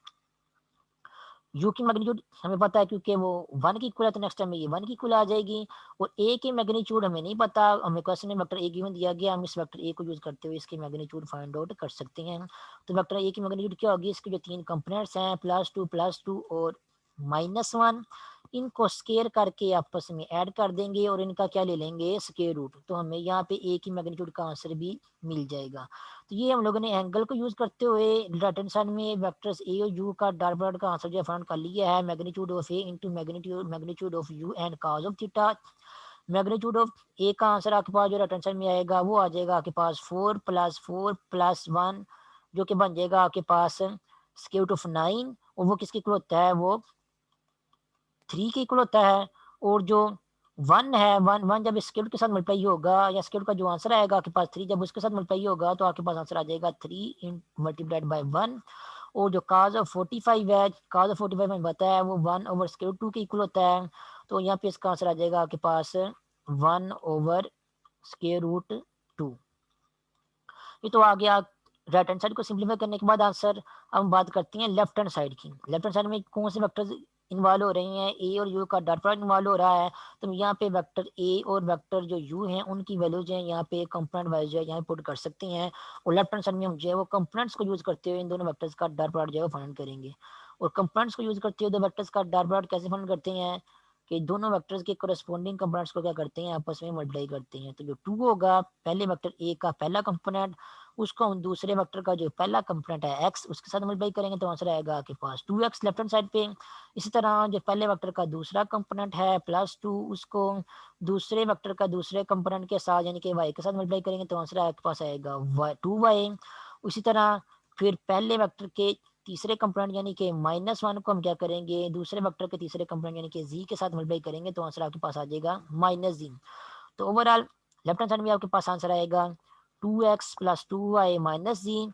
यू की मैग्नीट्यूड हमें पता है क्योंकि वो 1 की इक्वल है, तो नेक्स्ट टाइम में ये 1 की इक्वल आ जाएगी। और ए की मैग्नीट्यूड हमें नहीं पता, हमें क्वेश्चन में वेक्टर ए गिवन दिया गया, हम इस वेक्टर ए को यूज करते हुए इसकी मैग्नीट्यूड फाइंड आउट कर सकते हैं। तो वेक्टर ए की मैग्नीट्यूड क्या होगी, इसके जो तीन कंपोनेंट्स हैं +2 और -1, इनको स्केयर करके आपस में ऐड कर देंगे और इनका क्या ले लेंगे, स्केयर रूट, तो हमें यहाँ पे ए की मैग्नीट्यूड का आंसर भी मिल जाएगा। तो ये हम लोगों ने एंगल को यूज करते हुए राइट हैंड साइड में वेक्टर्स ए और यू का डॉट प्रोडक्ट का आंसर जो फाइंड कर लिया है, magnitude of A into magnitude of U and cos of theta. Magnitude of A का आंसर आपके पास जो राइट हैंड साइड में आएगा वो आ जाएगा आपके पास 4+4+1, जो कि बन जाएगा आपके पास स्क्वायर रूट ऑफ 9, और वो किसके इक्वल होता है, वो 3 के इक्वल होता है। और जो 1 है, वन वन जब स्क्वायर के साथ मल्टीप्लाई होगा, या स्क्वायर का जो आंसर आएगा आपके पास 3 जब उसके साथ मल्टीप्लाई होगा तो आपके पास आंसर आ जाएगा 3 इन मल्टीप्लाइड बाई 1। और जो काज ऑफ 45 है, काज ऑफ 45 में बताया है वो 1/√2 के इक्वल होता है, तो यहाँ पे इसका आंसर आ जाएगा आपके पास 1/√2। ये तो आ गया राइट हैंड साइड को सिंप्लीफाई करने के बाद आंसर। अब हम बात करते हैं लेफ्ट हैंड साइड की। लेफ्ट हैंड साइड में कौन से वेक्टर्स इन्वॉल्व हो रहे हैं, ए और यू का डॉट प्रोडक्ट इन्वॉल्व हो रहा है, तो यहाँ पे वेक्टर ए और वेक्टर जो यू हैं उनकी वैल्यूज हैं यहाँ पे कंपोनेंट वाइज जो है यहाँ पुट कर सकते हैं। और लेफ्ट हैंड साइड में हम जो है वो कंपोनेंट्स को यूज करते हुए इन दोनों वेक्टर्स का डॉट प्रोडक्ट जो है वो फाइंड करेंगे। और कंपोनेंट्स को यूज करते हुए दो वेक्टर्स का डॉट प्रोडक्ट कैसे फाइंड करते हैं कि दोनों वेक्टर्स के कोरेस्पोंडिंग कंपोनेंट्स को क्या करते हैं, आपस में मल्टीप्लाई करते हैं। तो जो 2 होगा पहले वेक्टर ए का पहला कंपोनेंट, उसको हम दूसरे वेक्टर का जो पहला कंपोनेंट है एक्स उसके साथ मल्टीप्लाई करेंगे तो आंसर आएगा आपके पास 2x लेफ्ट हैंड साइड पे। इसी तरह जो पहले वेक्टर का दूसरा कंपोनेंट है +2, उसको दूसरे वेक्टर का दूसरे कंपोनेंट के साथ यानी कि y के साथ मल्टीप्लाई करेंगे तो आंसर आपके पास आएगा 2y। उसी तरह फिर पहले वेक्टर के तीसरे कंपोनेंट यानी कि -1 को हम क्या करेंगे, दूसरे वेक्टर के तीसरे कंपोनेंट यानी कि z के साथ मल्टीप्लाई करेंगे तो आंसर आपके पास आ जाएगा -z। तो ओवरऑल लेफ्ट हैंड साइड में आपके पास आंसर आएगा 2x + 2y - z।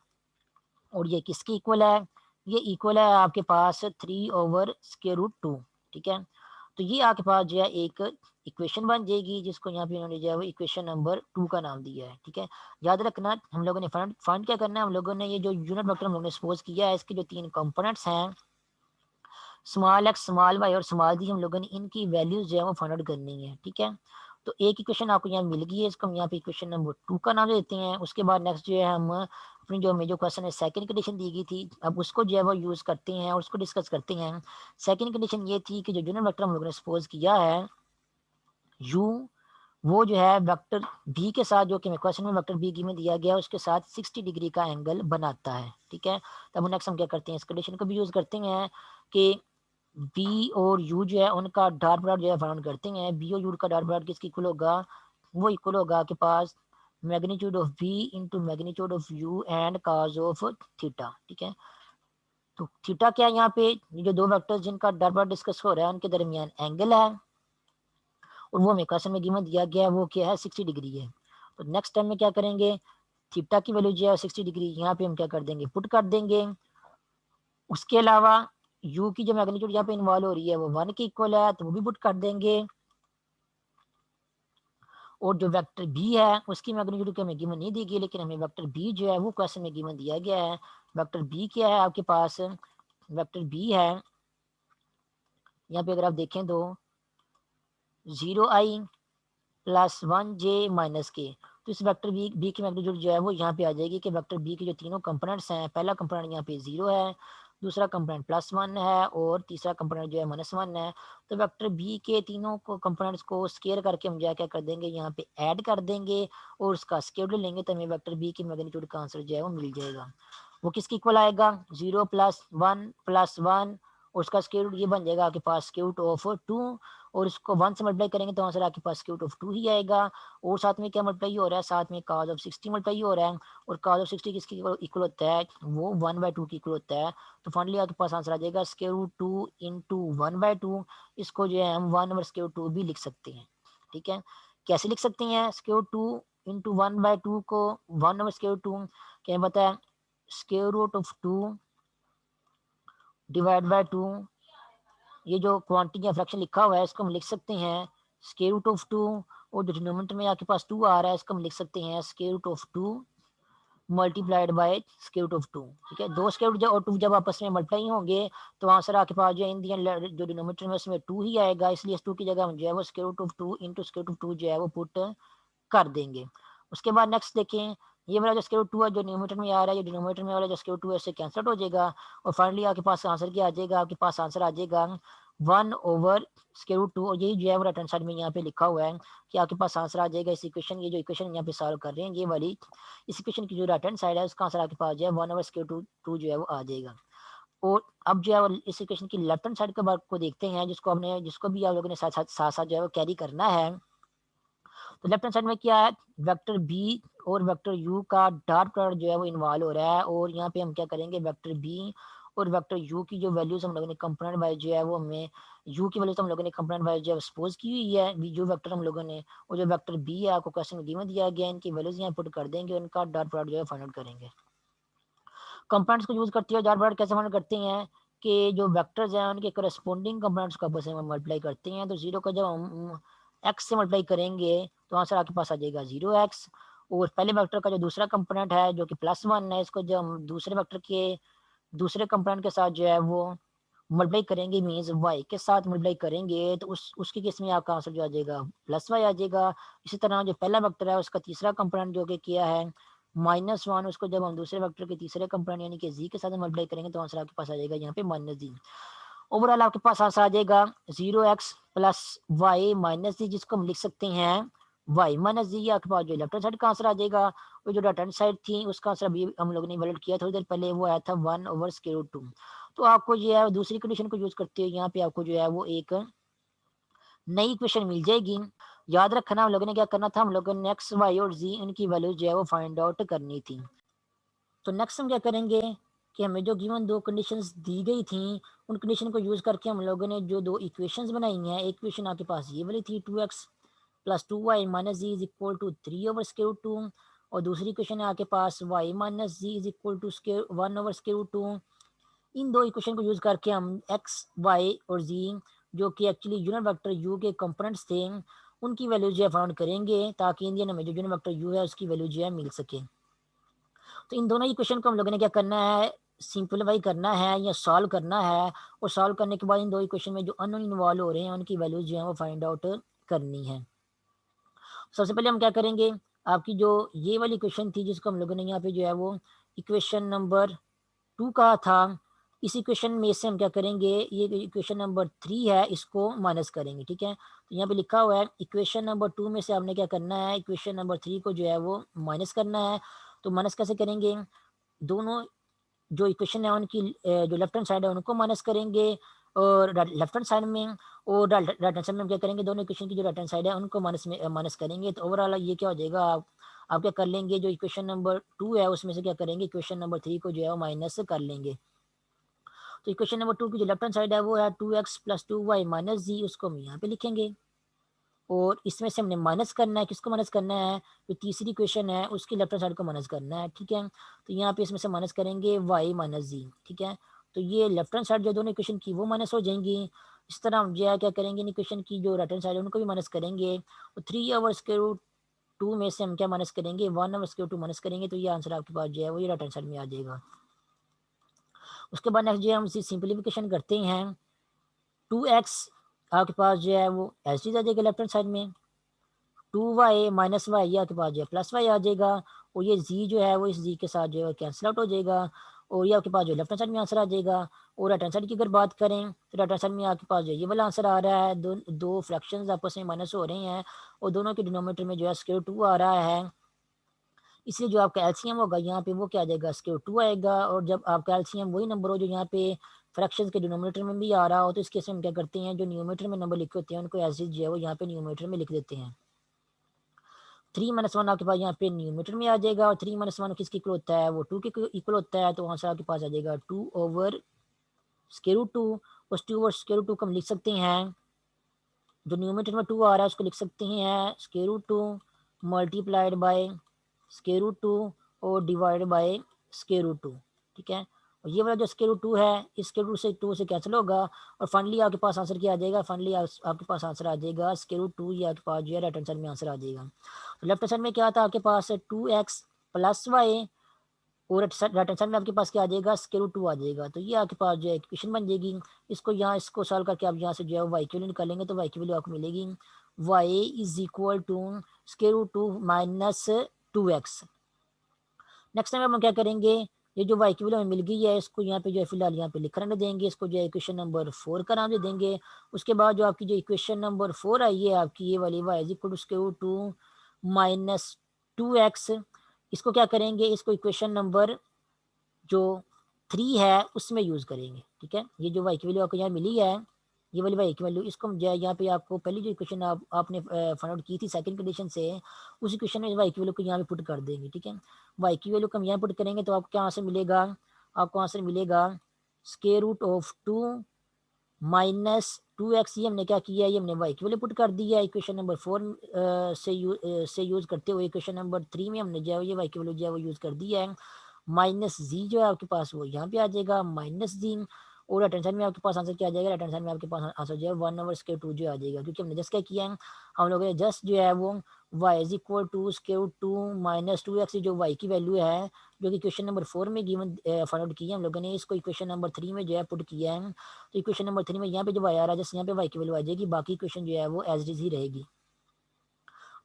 और ये किसके इक्वल है, ये इक्वल है आपके पास 3/√2। ठीक है, तो ये आपके पास जो है एक इक्वेशन बन जाएगी जिसको यहाँ पे इन्होंने जो है वो इक्वेशन नंबर 2 का नाम दिया है। ठीक है, याद रखना हम लोगों ने फाइंड क्या करना है, हम लोगों ने ये जो यूनिट वेक्टर हम लोगों ने सपोज किया है इसके जो तीन कंपोनेंट्स हैं स्मॉल एक्स स्मॉल वाई और स्मॉल जी, हम लोगों ने इनकी वैल्यूज जो है वो फाइंड आउट करनी है। ठीक है, तो एक इक्वेशन आपको यहाँ मिल गई है, इसको हम यहाँ पे इक्वेशन नंबर 2 का नाम देते हैं। उसके बाद नेक्स्ट जो है हम अपनी जो हमें जो क्वेश्चन है सेकंड कंडीशन दी गई थी, अब उसको जो है वो यूज करते हैं और उसको डिस्कस करते हैं। सेकंड कंडीशन ये थी कि जो यूनिट वेक्टर हम लोगों ने सपोज किया है यू, वो जो है वेक्टर बी के साथ, जो कि हमें क्वेश्चन में वेक्टर बी में दिया गया है उसके साथ 60 डिग्री का एंगल बनाता है। ठीक है, तब नेक्स्ट हम क्या करते हैं, इस कंडीशन को भी यूज करते हैं कि बी और यू जो है उनका डॉट प्रोडक्ट जो है फाइंड करते हैं। बी और यू का डॉट प्रोडक्ट किसकी इक्वल होगा, वो इक्वल होगा आपके पास magnitude of B into magnitude of U and cos of theta. ठीक है, तो थीटा क्या है, यहाँ पे जो दो वेक्टर्स जिनका डॉट प्रोडक्ट डिस्कस हो रहा है उनके दरमियान एंगल है, और वो हमें क्वेश्चन में गिवन दिया गया है वो क्या है 60 डिग्री है। तो नेक्स्ट टाइम में क्या करेंगे, थीटा की वैल्यू जो है 60 डिग्री यहाँ पे हम क्या कर देंगे, पुट कर देंगे। उसके अलावा u की जो मैग्नीट्यूड यहाँ पे इन्वॉल्व हो रही है वो 1 के इक्वल है तो वो भी पुट कर देंगे। और जो वेक्टर बी है उसकी मैग्नीट्यूड हमें गिवन नहीं दी गई, लेकिन हमें वेक्टर बी जो है वो क्वेश्चन में गिवन दिया गया है। वेक्टर बी क्या है आपके पास, वेक्टर बी है यहाँ पे अगर आप देखें तो 0i प्लस 1j-k। तो इस वेक्टर बी की मैग्नीट्यूड जो है वो यहाँ पे आ जाएगी कि वेक्टर बी के जो तीनों कंपोनेंट्स हैं, पहला कंपोनेंट यहाँ पे 0 है, दूसरा कंपोनेंट +1 है और तीसरा कंपोनेंट जो है -1 है। तो वेक्टर बी के तीनों को कंपोनेंट्स को स्केयर करके हम जो है क्या कर देंगे, यहाँ पे ऐड कर देंगे और उसका स्क्वायर रूट लेंगे, तो हमें वेक्टर बी की मैग्नीट्यूड का आंसर जो है वो मिल जाएगा। वो किसके इक्वल आएगा, 0 + 1 + 1 और उसका स्क्वायर रूट ये बन जाएगा आपके पास स्क्वायर रूट ऑफ 2 और इसको 1 से मल्टीप्लाई करेंगे तो आंसर आपके पास स्क्वायर रूट ऑफ 2 ही आएगा। और साथ में क्या मल्टीप्लाई हो रहा है, साथ में cos ऑफ 60 मल्टीप्लाई हो रहा है और cos ऑफ 60 किसके इक्वल होता है, वो 1/2 के इक्वल होता है। तो फाइनली आपके पास आंसर आ जाएगा स्क्वायर रूट 2 इंटू 1/2। इसको जो है हम 1/√2 भी लिख सकते हैं। ठीक है, कैसे लिख सकते हैं, स्क्वायर रूट 2 इंटू 1/2 को 1/√2 क्या पता है, square root of 2 divide by 2, ये जो क्वांटिटी या फ्रैक्शन लिखा हुआ है इसको हम लिख सकते हैं स्क्वायर रूट ऑफ 2 और जो डिनोमिनेटर में आपके पास 2 आ रहा है इसको हम लिख सकते हैं square root of 2 multiplied by square root of 2। ठीक है, दो स्क्वायर रूट और 2 जब आपस में मल्टीप्लाई होंगे तो आंसर आपके पास जो इन जो डिनोमिनेटर में उसमें 2 ही आएगा, इसलिए इस 2 की जगह हम जो है वो square root of 2 into square root of 2 जो है वो पुट कर देंगे। उसके बाद नेक्स्ट देखें, ये वाला जो स्क्वायर रूट 2 है जो न्यूमरेटर में आ रहा है, ये डिनोमिनेटर में वाला जो स्क्वायर रूट 2 है इससे कैंसिल हो जाएगा और फाइनली आपके पास आंसर क्या आ जाएगा, आपके पास आंसर आ जाएगा 1/√2 और यही जो है वो राइट हैंड साइड में यहाँ पे लिखा हुआ है कि आपके पास आंसर आ जाएगा इस इक्वेशन, ये जो इक्वेशन यहाँ पे सॉल्व कर रहे हैं ये वाली, इस इक्वेशन की जो राइट हैंड साइड है उसका आंसर आपके पास जो है 1/√2 जो है वो आ जाएगा। और अब जो है वो इस इक्वेशन की लेफ्ट हैंड साइड के बारे को देखते हैं, जिसको भी आप लोगों ने साथ साथ जो है वो कैरी करना है। तो लेफ्ट हैंड साइड में क्या है, वेक्टर बी और वेक्टर यू का डॉट प्रोडक्ट जो है वो इन्वॉल्व हो रहा है और यहाँ पे हम क्या करेंगे, वेक्टर बी और वेक्टर यू की जो वैल्यूज हम लोगों ने कंपोनेंट वाइज जो है वो हमें यू की वैल्यूज हम लोगों ने कंपोनेंट वाइज जो है सपोज की हुई है, जो वेक्टर हम लोगों ने और जो वेक्टर बी है आपको क्वेश्चन में गिवन दिया गया है, इनकी वैल्यूज यहाँ पुट कर देंगे, उनका डॉट प्रोडक्ट जो है फाइंड आउट करेंगे। कंपोनेंट्स को यूज करते हुए डॉट प्रोडक्ट कैसे फाइंड करते हैं कि जो वेक्टर्स हैं उनके करस्पॉन्डिंग कंपोनेंट्स को आपस में मल्टीप्लाई करते हैं, तो जीरो का जब हम एक्स से मल्टीप्लाई करेंगे तो आंसर आपके पास आ जाएगा 0x और पहले वेक्टर का जो दूसरा कंपोनेंट है जो कि +1 है, इसको जब हम दूसरे वेक्टर के दूसरे कंपोनेंट के साथ जो है वो मल्टीप्लाई करेंगे, मीन्स वाई के साथ मल्टीप्लाई करेंगे तो उसके केस में आपका आंसर जो आ जाएगा +y आ जाएगा। इसी तरह जो पहला वेक्टर है उसका तीसरा कंपोनेंट जो कि किया है -1, उसको जब हम दूसरे वेक्टर के तीसरे कंपोनेंट यानी कि z के साथ मल्टीप्लाई करेंगे तो आंसर आपके पास आ जाएगा यहाँ पे -z। ओवरऑल आपके पास आंसर आ जाएगा 0x प्लस वाई माइनस जी, जिसको हम लिख सकते हैं y माइनस जी। आपके पास जो लेफ्ट हैंड साइड का आंसर आ जाएगा और जो राइट हैंड साइड थी उसका आंसर अभी हम लोगों ने इवैल्यूएट किया थोड़ी देर पहले, वो आया था 1/√2। तो आपको जो है दूसरी कंडीशन को यूज करते हुए यहाँ पे आपको जो है वो एक नई इक्वेशन मिल जाएगी। याद रखना हम लोगों ने क्या करना था, हम लोगों ने एक्स वाई और जी इनकी वैल्यू जो है वो फाइंड आउट करनी थी। तो नेक्स्ट हम क्या करेंगे कि हमें जो गिवन दो कंडीशंस दी गई थी उन कंडीशन को यूज करके हम लोगों ने जो दो इक्वेशंस बनाई हैं, एक इक्वेशन आपके पास ये वाली थी 2x plus 2y minus Z is equal to 3/√2 और दूसरी इक्वेशन है आपके पास y minus Z is equal to 1/√2। इन दो इक्वेशन को यूज करके हम x y और z जो कि एक्चुअली यूनिट वेक्टर u के कंपोनेंट्स थे उनकी वैल्यू जो है फाउंड करेंगे ताकि इंडियन हमें जो यूनिट वेक्टर u है उसकी वैल्यू जो है मिल सके। तो इन दोनों इक्वेशन को हम लोगों ने क्या करना है, सिंपलीफाई करना है या सॉल्व करना है और सॉल्व करने के बाद इन दो इक्वेशन में जो अननोन इन्वॉल्व हो रहे हैं उनकी वैल्यूज जो है वो फाइंड आउट करनी है। सबसे पहले हम क्या करेंगे, आपकी जो ये वाली इक्वेशन थी जिसको हम लोगों ने यहाँ पे जो है वो इक्वेशन नंबर 2 कहा था, इस इक्वेशन में से हम क्या करेंगे, ये इक्वेशन नंबर 3 है इसको माइनस करेंगे। ठीक है, तो यहाँ पे लिखा हुआ है इक्वेशन नंबर 2 में से आपने क्या करना है, इक्वेशन नंबर 3 को जो है वो माइनस करना है। तो माइनस कैसे करेंगे, दोनों जो इक्वेशन है उनकी जो लेफ्ट हैंड साइड है उनको माइनस करेंगे और लेफ्ट हैंड साइड में और राइट हैंड साइड में हम क्या करेंगे, दोनों इक्वेशन की जो राइट हैंड साइड है उनको माइनस करेंगे। तो ओवरऑल ये क्या हो जाएगा, आप क्या कर लेंगे, जो इक्वेशन नंबर 2 है उसमें से क्या करेंगे, इक्वेशन नंबर 3 को जो है वो माइनस कर लेंगे। तो इक्वेशन नंबर 2 की जो लेफ्ट हैंड साइड है वो है 2x प्लस 2y माइनस जी, उसको हम यहाँ पे लिखेंगे और इसमें से हमने माइनस करना है, किसको माइनस करना है, जो तीसरी इक्वेशन है उसकी लेफ्ट हैंड साइड को माइनस करना है। ठीक है, तो यहाँ पे इसमें से माइनस करेंगे y माइनस जी। ठीक है, तो ये लेफ्ट हैंड साइड जो दोनों इक्वेशन की वो माइनस हो जाएंगी। इस तरह हम जो है क्या करेंगे, इन इक्वेशन की जो राइट हैंड साइड है उनको भी माइनस करेंगे, और 3/√2 में से हम क्या माइनस करेंगे, 1/√2 माइनस करेंगे, तो ये आंसर आपके पास जो है वो ये राइट हैंड साइड में आ जाएगा। उसके बाद नेक्स्ट जो है हम इसी सिंप्लीफिकेशन करते हैं, 2x आपके पास जो है वो ऐसे ही आ जाएगा लेफ्ट हैंड साइड में, 2y माइनस वाई ये आपके पास जो है प्लस वाई आ जाएगा, और ये z जो है वो इस z के साथ जो है कैंसिल आउट हो जाएगा, और ये आपके पास जो लेफ्ट हैंड साइड में आंसर आ जाएगा। और राइट हैंड साइड की अगर बात करें तो राइट हैंड साइड में आपके पास जो ये वाला आंसर आ रहा है, दो फ्रैक्शंस आपस में माइनस हो रहे हैं, और दोनों के डिनोमिनेटर में जो है स्क्वायर 2 आ रहा है, इसलिए जो आपका एलसीएम होगा यहाँ पे वो क्या आ जाएगा, स्क्वायर 2 आएगा। और जब आपका एलसीएम वही नंबर हो जो यहाँ पे फ्रैक्शंस के डिनोमिनेटर में भी आ रहा हो, तो इस केस में हम क्या करते हैं, जो न्यूमरेटर में नंबर लिखे होते हैं उनको एज जो है वो यहाँ पे न्यूमरेटर में लिख देते हैं। 3 - 1 आपके पास यहाँ पे न्यूमरेटर में आ जाएगा, और 3 - 1 किसके इक्वल होता है, वो 2 के इक्वल होता है, तो आंसर आपके पास आ जाएगा 2/√2। उस 2/√2 को हम लिख सकते हैं, जो न्यूमरेटर में 2 आ रहा है उसको लिख सकते हैं √2 मल्टीप्लाइड बाय √2 और डिवाइड बाय √2, ठीक है। और ये वाला जो √2 है इस √2 से कैंसिल होगा, और फाइनली आपके पास आंसर क्या आ जाएगा, फाइनली आपके पास आंसर आ जाएगा √2, ये आपके पास जो है राइट हैंड साइड में आंसर आ जाएगा। तो लेफ्ट हैंड साइड में क्या था आपके पास 2x + y, और राइट हैंड साइड में आपके पास क्या आ जाएगा, √2 आ जाएगा। तो ये आपके पास जो है इक्वेशन बन जाएगी। इसको यहाँ इसको सॉल्व करके आप यहाँ से जो है वाई की वैल्यू निकालेंगे, तो वाई की वैल्यू आपको मिलेगी y is equal to √2 minus 2x। Next time हम क्या करेंगे, ये जो वाई की वैल्यू हमें मिल गई है इसको यहाँ पे जो है फिलहाल यहाँ पे लिख रहने देंगे, इसको जो है इक्वेशन नंबर 4 का नाम दे देंगे। उसके बाद जो आपकी जो इक्वेशन नंबर 4 आई है आपकी ये वाली y is equal to √2 minus 2x, इसको क्या करेंगे, इसको इक्वेशन नंबर जो 3 है उसमें यूज़ करेंगे, ठीक है। ये जो वाई की वैल्यू आपको यहाँ मिली है, ये वाली वाई की वैल्यू, इसको हम जो है यहाँ पे आपको पहली जो इक्वेशन आपने फाइंड आउट की थी सेकंड कंडीशन से, उस इक्वेशन में वाई की वैल्यू को यहाँ पे पुट कर देंगे, ठीक है। वाई की वैल्यू को हम यहाँ पुट करेंगे तो आपको क्या आंसर मिलेगा, आपको आंसर मिलेगा √2 माइनस 2x। ये हमने क्या किया है, ये हमने वाई की वैल्यू पुट कर दी है इक्वेशन नंबर 4 से यूज़ करते हुए, इक्वेशन नंबर 3 में हमने जो है ये वाई की वैल्यू जो है वो यूज़ कर दी है। माइनस जी जो है आपके पास वो यहाँ पे आ जाएगा माइनस जी, और राइट हैंड साइड में आपके पास आंसर क्या आ जाएगा, राइट हैंड साइड में आपके पास आंसर जो है 1/√2 जो आ जाएगा, क्योंकि हमने जस्ट क्या किया है, हम लोगों ने जस्ट जो है वो y is equal to √2 minus 2x जो y की वैल्यू है जो कि क्वेश्चन नंबर 4 में गिवन फाइंड आउट की है, हम लोगों ने इसको इक्वेशन नंबर 3 में जो है पुट किया है। तो इक्वेशन नंबर 3 में यहाँ पे जो y आ रहा है जस्ट यहाँ पे y की वैल्यू आ जाएगी, बाकी इक्वेशन जो है वो एज इट इज ही रहेगी।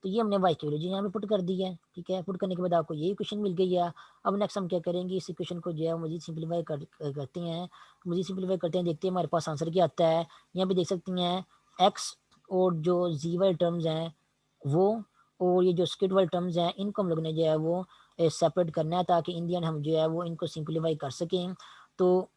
तो ये हमने वाई की वैल्यू यहाँ पे पुट कर दी है, ठीक है। पुट करने के बाद आपको ये इक्वेशन मिल गई है। अब नेक्स्ट हम क्या करेंगे, इस इक्वेशन को जो है मजीद सिंप्लीफाई करते हैं, मजीद सिंप्लीफाई करते हैं, देखते हैं हमारे पास आंसर क्या आता है। यहाँ पे देख सकते हैं एक्स और जो जी वाले टर्म्स हैं वो, और ये जो स्क्वायर वाले टर्म्स हैं इनको हम लोग ने जो है वो सेपरेट करना है, ताकि इन दी एंड हम जो है वो इनको सिंप्लीफाई कर सकें। तो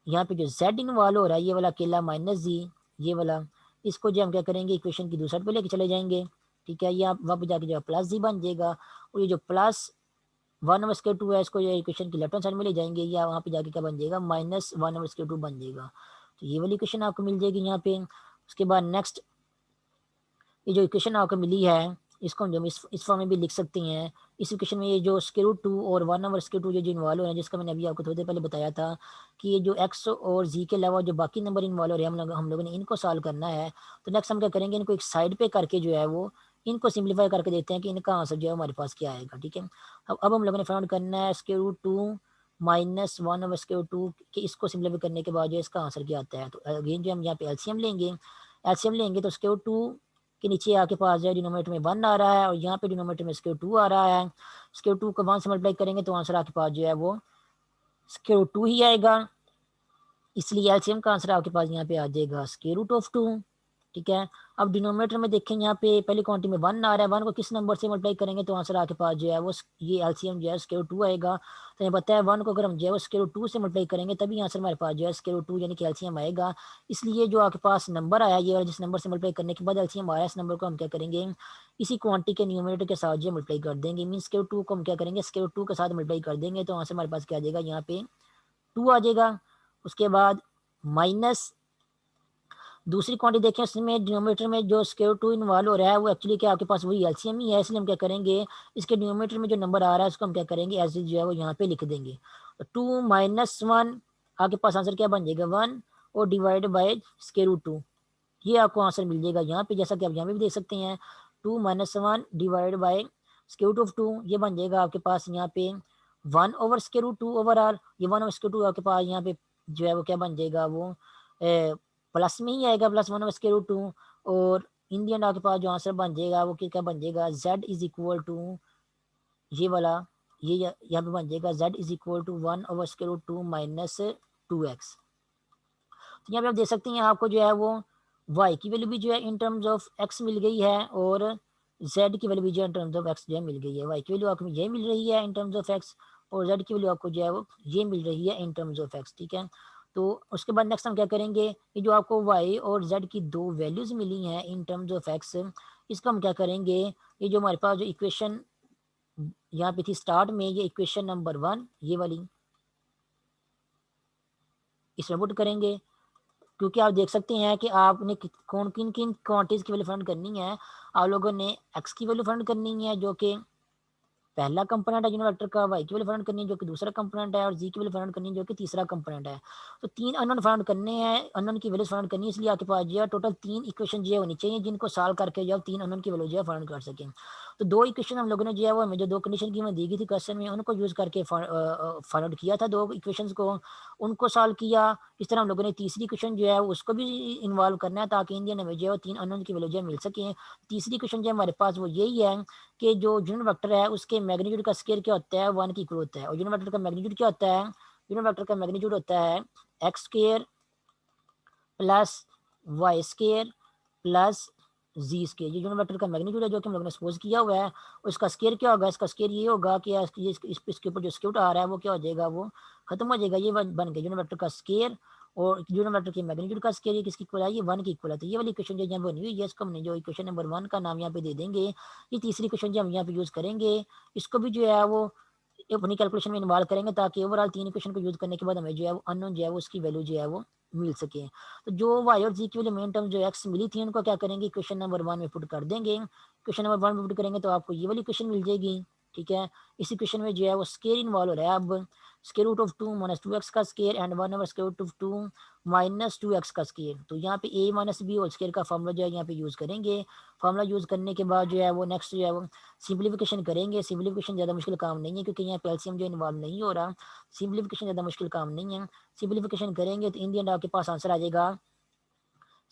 यहाँ पे जो z इन्वॉल्व हो रहा है ये वाला अकेला माइनस जी, ये वाला, इसको जो हम क्या करेंगे इक्वेशन की दूसरे पे लेके चले जाएंगे, ठीक है। ये आप वहाँ पे जाके जो है प्लस जी बन जाएगा, और ये जो प्लस 1/√2 है इसको ये इक्वेशन की लेफ्ट हैंड साइड में ले जाएंगे, या वहाँ पे जाके क्या बन जाएगा, माइनस 1/√2 बन जाएगा। तो ये वाली इक्वेशन आपको मिल जाएगी यहाँ पे। उसके बाद नेक्स्ट ये जो इक्वेशन आपको मिली है इसको हम जो इस फॉर्म में भी लिख सकते हैं। इस इक्वेशन में ये जो √2 और 1/√2 जो इन्वॉल्व हो रहे हैं, जिसका मैंने अभी आपको थोड़ी देर पहले बताया था कि ये जो एक्स और जी के अलावा जो बाकी नंबर इन्वॉल्व हो रहे हैं हम लोगों ने इनको सॉल्व करना है। तो नेक्स्ट हम क्या करेंगे, इनको एक साइड पे करके जो है वो इनको सिंप्लीफाई करके देखते हैं कि इनका आंसर जो है हमारे पास क्या आएगा, ठीक है। अब हम लोगों ने फाइंड करना है √2 माइनस 1/√2 कि इसको सिंप्लीफाई करने के बाद जो इसका आंसर क्या आता है। तो अगेन जो हम यहाँ पे एलसीएम लेंगे, एलसीएम लेंगे तो √2 के नीचे आपके पास जो है डिनोमिनेटर में 1 आ रहा है, और यहाँ पे डिनोमिनेटर में √2 आ रहा है। √2 को 1 से मल्टीप्लाई करेंगे तो आंसर आपके पास जो है वो √2 ही आएगा, इसलिए एलसीएम का आंसर आपके पास यहाँ पे आ जाएगा √2, ठीक है। अब डिनोमिनेटर में देखें यहाँ पे पहली क्वांटिटी में 1 आ रहा है, 1 को किस नंबर से मल्टीप्लाई करेंगे तो आंसर आपके पास जो है वो ये एलसीएम जो है √2 आएगा। तो ये पता है 1 को अगर हम जो है √2 से मल्टीप्लाई करेंगे तभी आंसर हमारे पास जो है √2 यानी कि एलसीएम आएगा। इसलिए जो आपके पास नंबर आया ये वाला जिस नंबर से मल्टीप्लाई करने के बाद एलसीएम आया, इस नंबर को हम क्या करेंगे, इसी क्वांटिटी के न्यूमरेटर के साथ जो मल्टीप्लाई कर देंगे, मीन √2 को हम क्या करेंगे √2 के साथ मल्टीप्लाई कर देंगे, तो आंसर हमारे पास क्या आ जाएगा, यहाँ पे 2 आ जाएगा। उसके बाद माइनस दूसरी क्वांटिटी देखें उसमें डिनोमिनेटर में जो √2 इन्वॉल्व हो रहा है वो एक्चुअली क्या आपके पास वही एलसीएम ही है, इसलिए हम क्या करेंगे इसके डिनोमिनेटर में जो नंबर आ रहा है उसको हम क्या करेंगे ऐसे जो है वो यहाँ पे लिख देंगे। तो 2 - 1 आपके पास आंसर क्या बन जाएगा 1, और डिवाइड बाय स्क्वायर रूट 2, ये आपको आंसर मिल जाएगा यहाँ पे, जैसा कि आप यहाँ पे भी देख सकते हैं 2 - 1 divide by square root of 2, ये बन जाएगा आपके पास यहाँ पे 1 ओवर स्क्वायर रूट 2 ओवरऑल। ये 1 ओवर स्क्वायर 2 आपके पास यहाँ पे जो है वो क्या बन जाएगा, वो प्लस में ही आएगा, प्लस 1 ओवर स्क्वायर रूट 2। और इन दी एंड आपके पास जो आंसर बन जाएगा वो क्या बन जाएगा, z इज इक्वल टू ये वाला, ये यहाँ पे बन जाएगा z is equal to 1 over square root 2 minus 2x। तो यहाँ पे आप देख सकते हैं आपको जो है वो y की वैल्यू भी जो है इन टर्म्स ऑफ x मिल गई है, और z की वैल्यू भी जो है इन टर्म्स ऑफ x जो है मिल गई है। y की वैल्यू आपको ये मिल रही है इन टर्म्स ऑफ x, और z की वैल्यू आपको जो है वो ये मिल रही है इन टर्म्स ऑफ x, ठीक है। तो उसके बाद नेक्स्ट हम क्या करेंगे, ये जो आपको y और z की दो वैल्यूज मिली हैं इन टर्म्स ऑफ x, इसका हम क्या करेंगे, ये जो हमारे पास जो इक्वेशन यहाँ पे थी स्टार्ट में, ये इक्वेशन नंबर 1 ये वाली, इसमें पुट करेंगे। क्योंकि आप देख सकते हैं कि आपने कौन किन किन क्वांटिटीज की वैल्यू फाइंड करनी है। आप लोगों ने एक्स की वैल्यू फाइंड करनी है जो कि पहला कंपोनेंट है यूनिट वेक्टर का, वाई की वैल्यू फाइंड करनी है जो कि दूसरा कंपोनेंट है, और जी की वैल्यू फाइंड करनी है जो कि तीसरा कंपोनेंट है। तो 3 अननोन फाइंड करने हैं, अननोन की वैल्यूज फाइंड करनी है, इसलिए आपके पास जो है टोटल 3 इक्वेशन जो है होनी चाहिए जिनको सॉल्व करके जो 3 अननोन की वैल्यू जो है फाइंड कर सकें। तो 2 इक्वेशन हम लोगों ने जो है वो हमें जो 2 कंडीशन की हमें दी गई थी क्वेश्चन में, उनको यूज करके फाइंड आउट किया था 2 इक्वेशंस को, उनको सॉल्व किया। इस तरह हम लोगों ने तीसरी इक्वेशन जो है उसको भी इन्वॉल्व करना है ताकि इंडियन हमें जो है 3 अननोन की वैल्यू जो है मिल सके। तीसरी इक्वेशन जो हमारे पास वो यही है कि जो यूनिट वेक्टर है उसके मैग्नीट्यूड का स्केयर क्या होता है, 1 की इक्वल होता है। और यूनिट वेक्टर का मैग्नीट्यूड क्या होता है, यूनिट वेक्टर का मैग्नीट्यूड होता है X square plus Y square plus Z square. ये यूनिट वेक्टर का मैग्नीट्यूड है जो कि हम लोगों ने सपोज किया हुआ है। उसका स्केयर क्या होगा, इसका स्केयर ये होगा कि इसके ऊपर जो स्क्यूट आ रहा है वो क्या हो जाएगा, वो खत्म हो जाएगा। ये बन गया यूनिट वेक्टर का स्केयर, और यूनिट वेक्टर की मैग्नीट्यूड का स्केयर ये किसकी इक्वल है, ये 1 की इक्वल है। तो ये वाली इक्वेशन जो यहाँ बनी हुई है इसको हमने जो इक्वेशन नंबर 1 का नाम यहाँ पे दे देंगे। ये तीसरी इक्वेशन जो हम यहाँ पे यूज करेंगे, इसको भी जो है वो अपनी कैलकुलेशन में इन्वॉल्व करेंगे ताकि ओवरऑल 3 इक्वेशन को यूज करने के बाद हमें जो है वो अननोन जो है वो उसकी वैल्यू जो है वो मिल सके। तो जो वाई और जी की वैल्यू मेन टर्म जो एक्स मिली थी उनको क्या करेंगे, क्वेश्चन नंबर 1 में पुट कर देंगे। क्वेश्चन नंबर 1 में पुट करेंगे तो आपको ये वाली क्वेश्चन मिल जाएगी, ठीक है। इसी क्वेश्चन में जो है वो स्केयर इन्वॉल्व हो रहा है। अब square root of 2 minus 2x का square and 1 over square root of 2 minus 2x का स्केयर। तो यहाँ पे a minus B whole square का फॉर्मूला जो है यहाँ पे यूज करेंगे। फॉर्मूला यूज करने के बाद जो है वो नेक्स्ट जो है वो सिंप्लीफिकेशन करेंगे। सिंप्लीफिकेशन ज़्यादा मुश्किल काम नहीं है क्योंकि यहाँ पे एलसीएम जो इन्वॉल्व नहीं हो रहा। सिंप्लीफिकेशन ज़्यादा मुश्किल काम नहीं है। सिंप्लीफिकेशन करेंगे तो इन दी एंड आपके पास आंसर आ जाएगा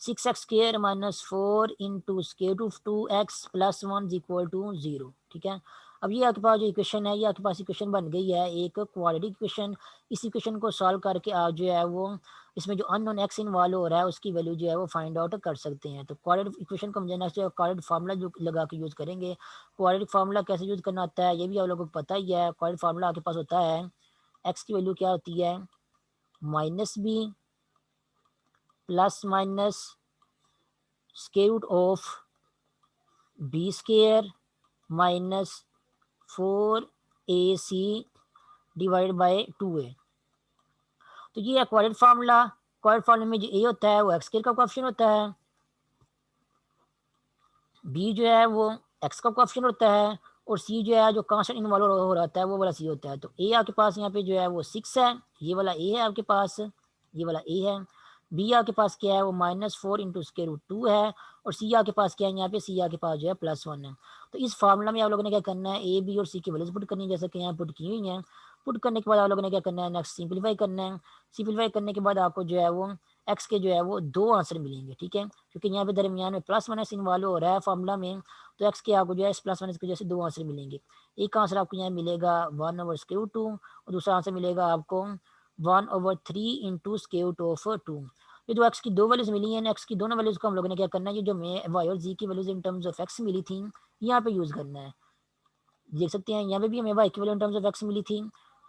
6x square minus 4 into square root of 2x plus 1 is equal to 0, ठीक है। अब ये आपके पास जो इक्वेशन है, ये आपके पास इक्वेशन बन गई है एक क्वाड्रेटिक इक्वेशन। इस इक्वेशन को सॉल्व करके आप जो है वो इसमें जो अननोन एक्स इन्वॉल्व हो रहा है उसकी वैल्यू जो है वो फाइंड आउट कर सकते हैं। तो क्वाड्रेटिक इक्वेशन को हम जो नेक्स्ट क्वाड्रेटिक फार्मूला जो लगा के यूज़ करेंगे। क्वाड्रेटिक फार्मूला कैसे यूज़ करना होता है ये भी आप लोगों को पता ही है। क्वाड्रेटिक फार्मूला आपके पास होता है, एक्स की वैल्यू क्या होती है, minus B plus minus square root of B square minus 4ac divide by 2a। तो ये है क्वाड्रेटिक फार्मूला। क्वाड्रेटिक फार्मूला में जो a होता है वो एक्स स्केयर का कोएफिशिएंट होता है, b जो है वो x का कोएफिशिएंट होता है, और c जो है जो कांस्टेंट इन्वॉल्व हो रहा होता है वो वाला c होता है। तो a आपके पास यहाँ पे जो है वो 6 है, ये वाला a है आपके पास, ये वाला a है। b आपके पास क्या है, वो -4 इंटू स्क्वायर रूट 2 है, और c आपके पास क्या है, यहाँ पे c आपके पास जो है +1 है। तो इस फार्मूला में आप लोगों ने क्या करना है, a b और c की वैल्यूज पुट करनी है जैसे कि यहाँ पुट की हुई है। पुट करने के बाद आप लोगों ने क्या करना है, नेक्स्ट सिंप्लीफाई करना है। सिंप्लीफाई करने के बाद आपको जो है वो एक्स के जो है वो 2 आंसर मिलेंगे, ठीक है। क्योंकि यहाँ पे दरमियान में प्लस माइनस इन्वॉल्व हो रहा है फार्मूला में, तो एक्स के आपको जो है प्लस माइनस की वजह से 2 आंसर मिलेंगे। एक आंसर आपको यहाँ मिलेगा 1 ओवर स्क्वायर रूट 2, और दूसरा आंसर मिलेगा आपको 1 over 3 into square root of 2। ये जो एक्स की 2 वैल्यूज मिली हैं, एक्स की दोनों वैल्यूज को हम लोगों ने क्या करना है, ये जो वाई और जी की values in terms of X मिली थी यहाँ पे यूज करना है। देख सकते हैं यहाँ पे भी हमें वाई की value in terms of X मिली थी,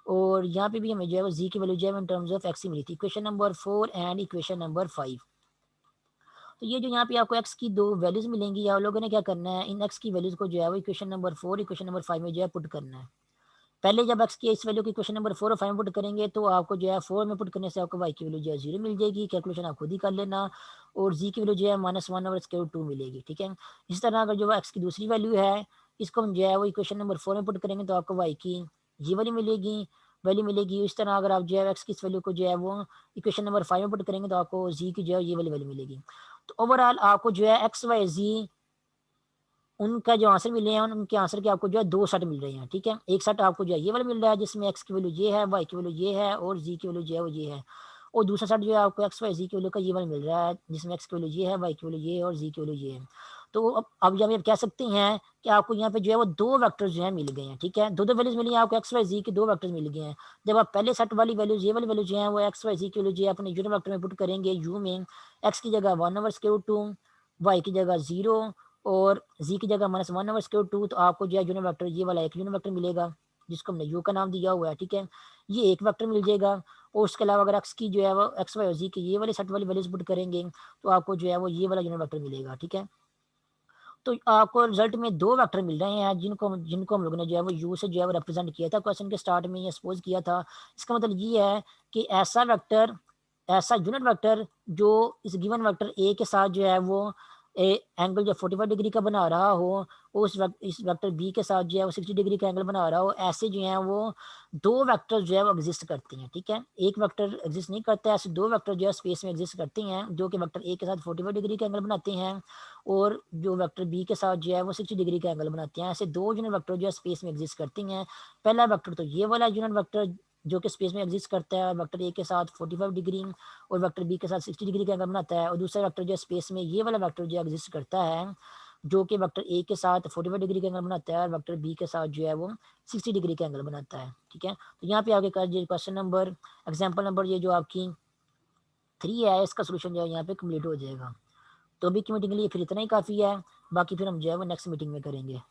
और यहाँ पे भी हमें जो है जी की वैल्यू जो है इन टर्म्स ऑफ एक्स मिली थी। Equation number 4 and equation number 5। तो ये जो यहाँ पे आपको एक्स की 2 वैल्यूज मिलेंगी, आप लोगों ने क्या करना है, इन एक्स की वैल्यूज को जो है वो इक्वेशन नंबर 4 इक्वेशन नंबर 5 में जो है पुट करना है। पहले जब एक्स की इस वैल्यू की क्वेश्चन नंबर 4 और 5 में पुट करेंगे तो आपको जो है 4 में पुट करने से आपको वाई की वैल्यू जो है 0 मिल जाएगी, कैलकुलेशन आप खुद ही कर लेना। और जी की वैल्यू जो है -1 ओवर स्क्वायर रूट 2 मिलेगी, ठीक है। इस तरह अगर जो एक्स की दूसरी वैल्यू है, इसको हम जो है वो इक्वेशन नंबर 4 में पुट करेंगे तो आपको वाई की ये वाली मिलेगी वैल्यू मिलेगी। इस तरह अगर आप जो है एक्स की इस वैल्यू को जो है वो इक्वेशन नंबर 5 में पुट करेंगे तो आपको जी की जो है ये वाली वैल्यू मिलेगी। तो ओवरऑल आपको जो है एक्स वाई जी उनका जो आंसर मिले हैं उनके आंसर के आपको जो है 2 सेट मिल रहे हैं, ठीक है। एक सेट आपको जो है ये वाला मिल रहा है जिसमें एक्स की वैल्यू ये है, वाई की वैल्यू ये है और जी की वैल्यू जो है वो ये है। और दूसरा सेट जो है आपको एक्स वाई जी की वैल्यू का ये वाला मिल रहा है जिसमें एक्स की वैल्यू ये है, वाई की वैल्यू ये है और जी की वैल्यू ये है। तो अब जब आप कह सकते हैं कि आपको यहाँ पे जो है वो 2 वेक्टर्स जो है मिल गए हैं, ठीक है। दो वैल्यूज मिली हैं आपको, एक्स वाई जी की 2 वेक्टर्स मिल गए हैं। जब आप पहले सेट वाली वैल्यूज ये वाली वैल्यू जो है वो एक्स वाई जी की वैल्यू जो है अपने यूनिट वेक्टर में पुट करेंगे यू में, एक्स की जगह 1/√2, वाई की जगह 0 और जी की जगह -1/√2, तो आपको जो है यूनिट वेक्टर ये वाला एक यूनिट वेक्टर मिलेगा जिसको हमने यू का नाम दिया हुआ है, ठीक है। ये एक वेक्टर मिल जाएगा। और उसके अलावा अगर एक्स की जो है वो एक्स वाई और जी की ये वाले सेट वाली वैल्यूज पुट करेंगे तो आपको जो है वो ये वाला यूनिट वेक्टर मिलेगा, ठीक है। तो आपको रिजल्ट में 2 वेक्टर मिल रहे हैं जिनको जिनको हम लोगों ने जो है वो यू से जो है वो रिप्रेजेंट किया था क्वेश्चन के स्टार्ट में, ये सपोज किया था। इसका मतलब ये है कि ऐसा यूनिट वेक्टर जो इस गिवन वेक्टर ए के साथ जो है वो एंगल जो 45 डिग्री का बना रहा हो, इस वेक्टर बी के साथ जो है वो 60 डिग्री का एंगल बना रहा हो, ऐसे जो है वो 2 वेक्टर जो है वो एग्जिस्ट करते हैं, ठीक है। एक वेक्टर एग्जिस्ट नहीं करता है, ऐसे 2 वेक्टर जो है स्पेस में एग्जिस्ट करते हैं जो कि वेक्टर ए के साथ 45 डिग्री का एंगल बनाते हैं और जो वेक्टर बी के साथ जो है वो 60 डिग्री का एंगल बनाते हैं। ऐसे 2 यूनिट वेक्टर जो है स्पेस में एग्जिस्ट करते हैं। पहला वेक्टर तो ये वाला यूनिट वेक्टर जो कि स्पेस में एग्जिस्ट करता है वेक्टर ए के साथ 45 डिग्री और वेक्टर बी के साथ 60 डिग्री का एंगल बनाता है। और दूसरा वेक्टर जो है स्पेस में ये वाला वेक्टर जो एग्जिस्ट करता है जो कि वेक्टर ए के साथ 45 डिग्री का एंगल बनाता है और वेक्टर बी के साथ जो है वो 60 डिग्री का एंगल बनाता है, ठीक है। तो यहाँ पे आगे का ये क्वेश्चन नंबर एग्जाम्पल नंबर ये जो आपकी 3 है इसका सोल्यूशन जो है यहाँ पे कम्प्लीट हो जाएगा। तो अभी की मीटिंग के लिए फिर इतना ही काफ़ी है, बाकी फिर हम जो है वो नेक्स्ट मीटिंग में करेंगे।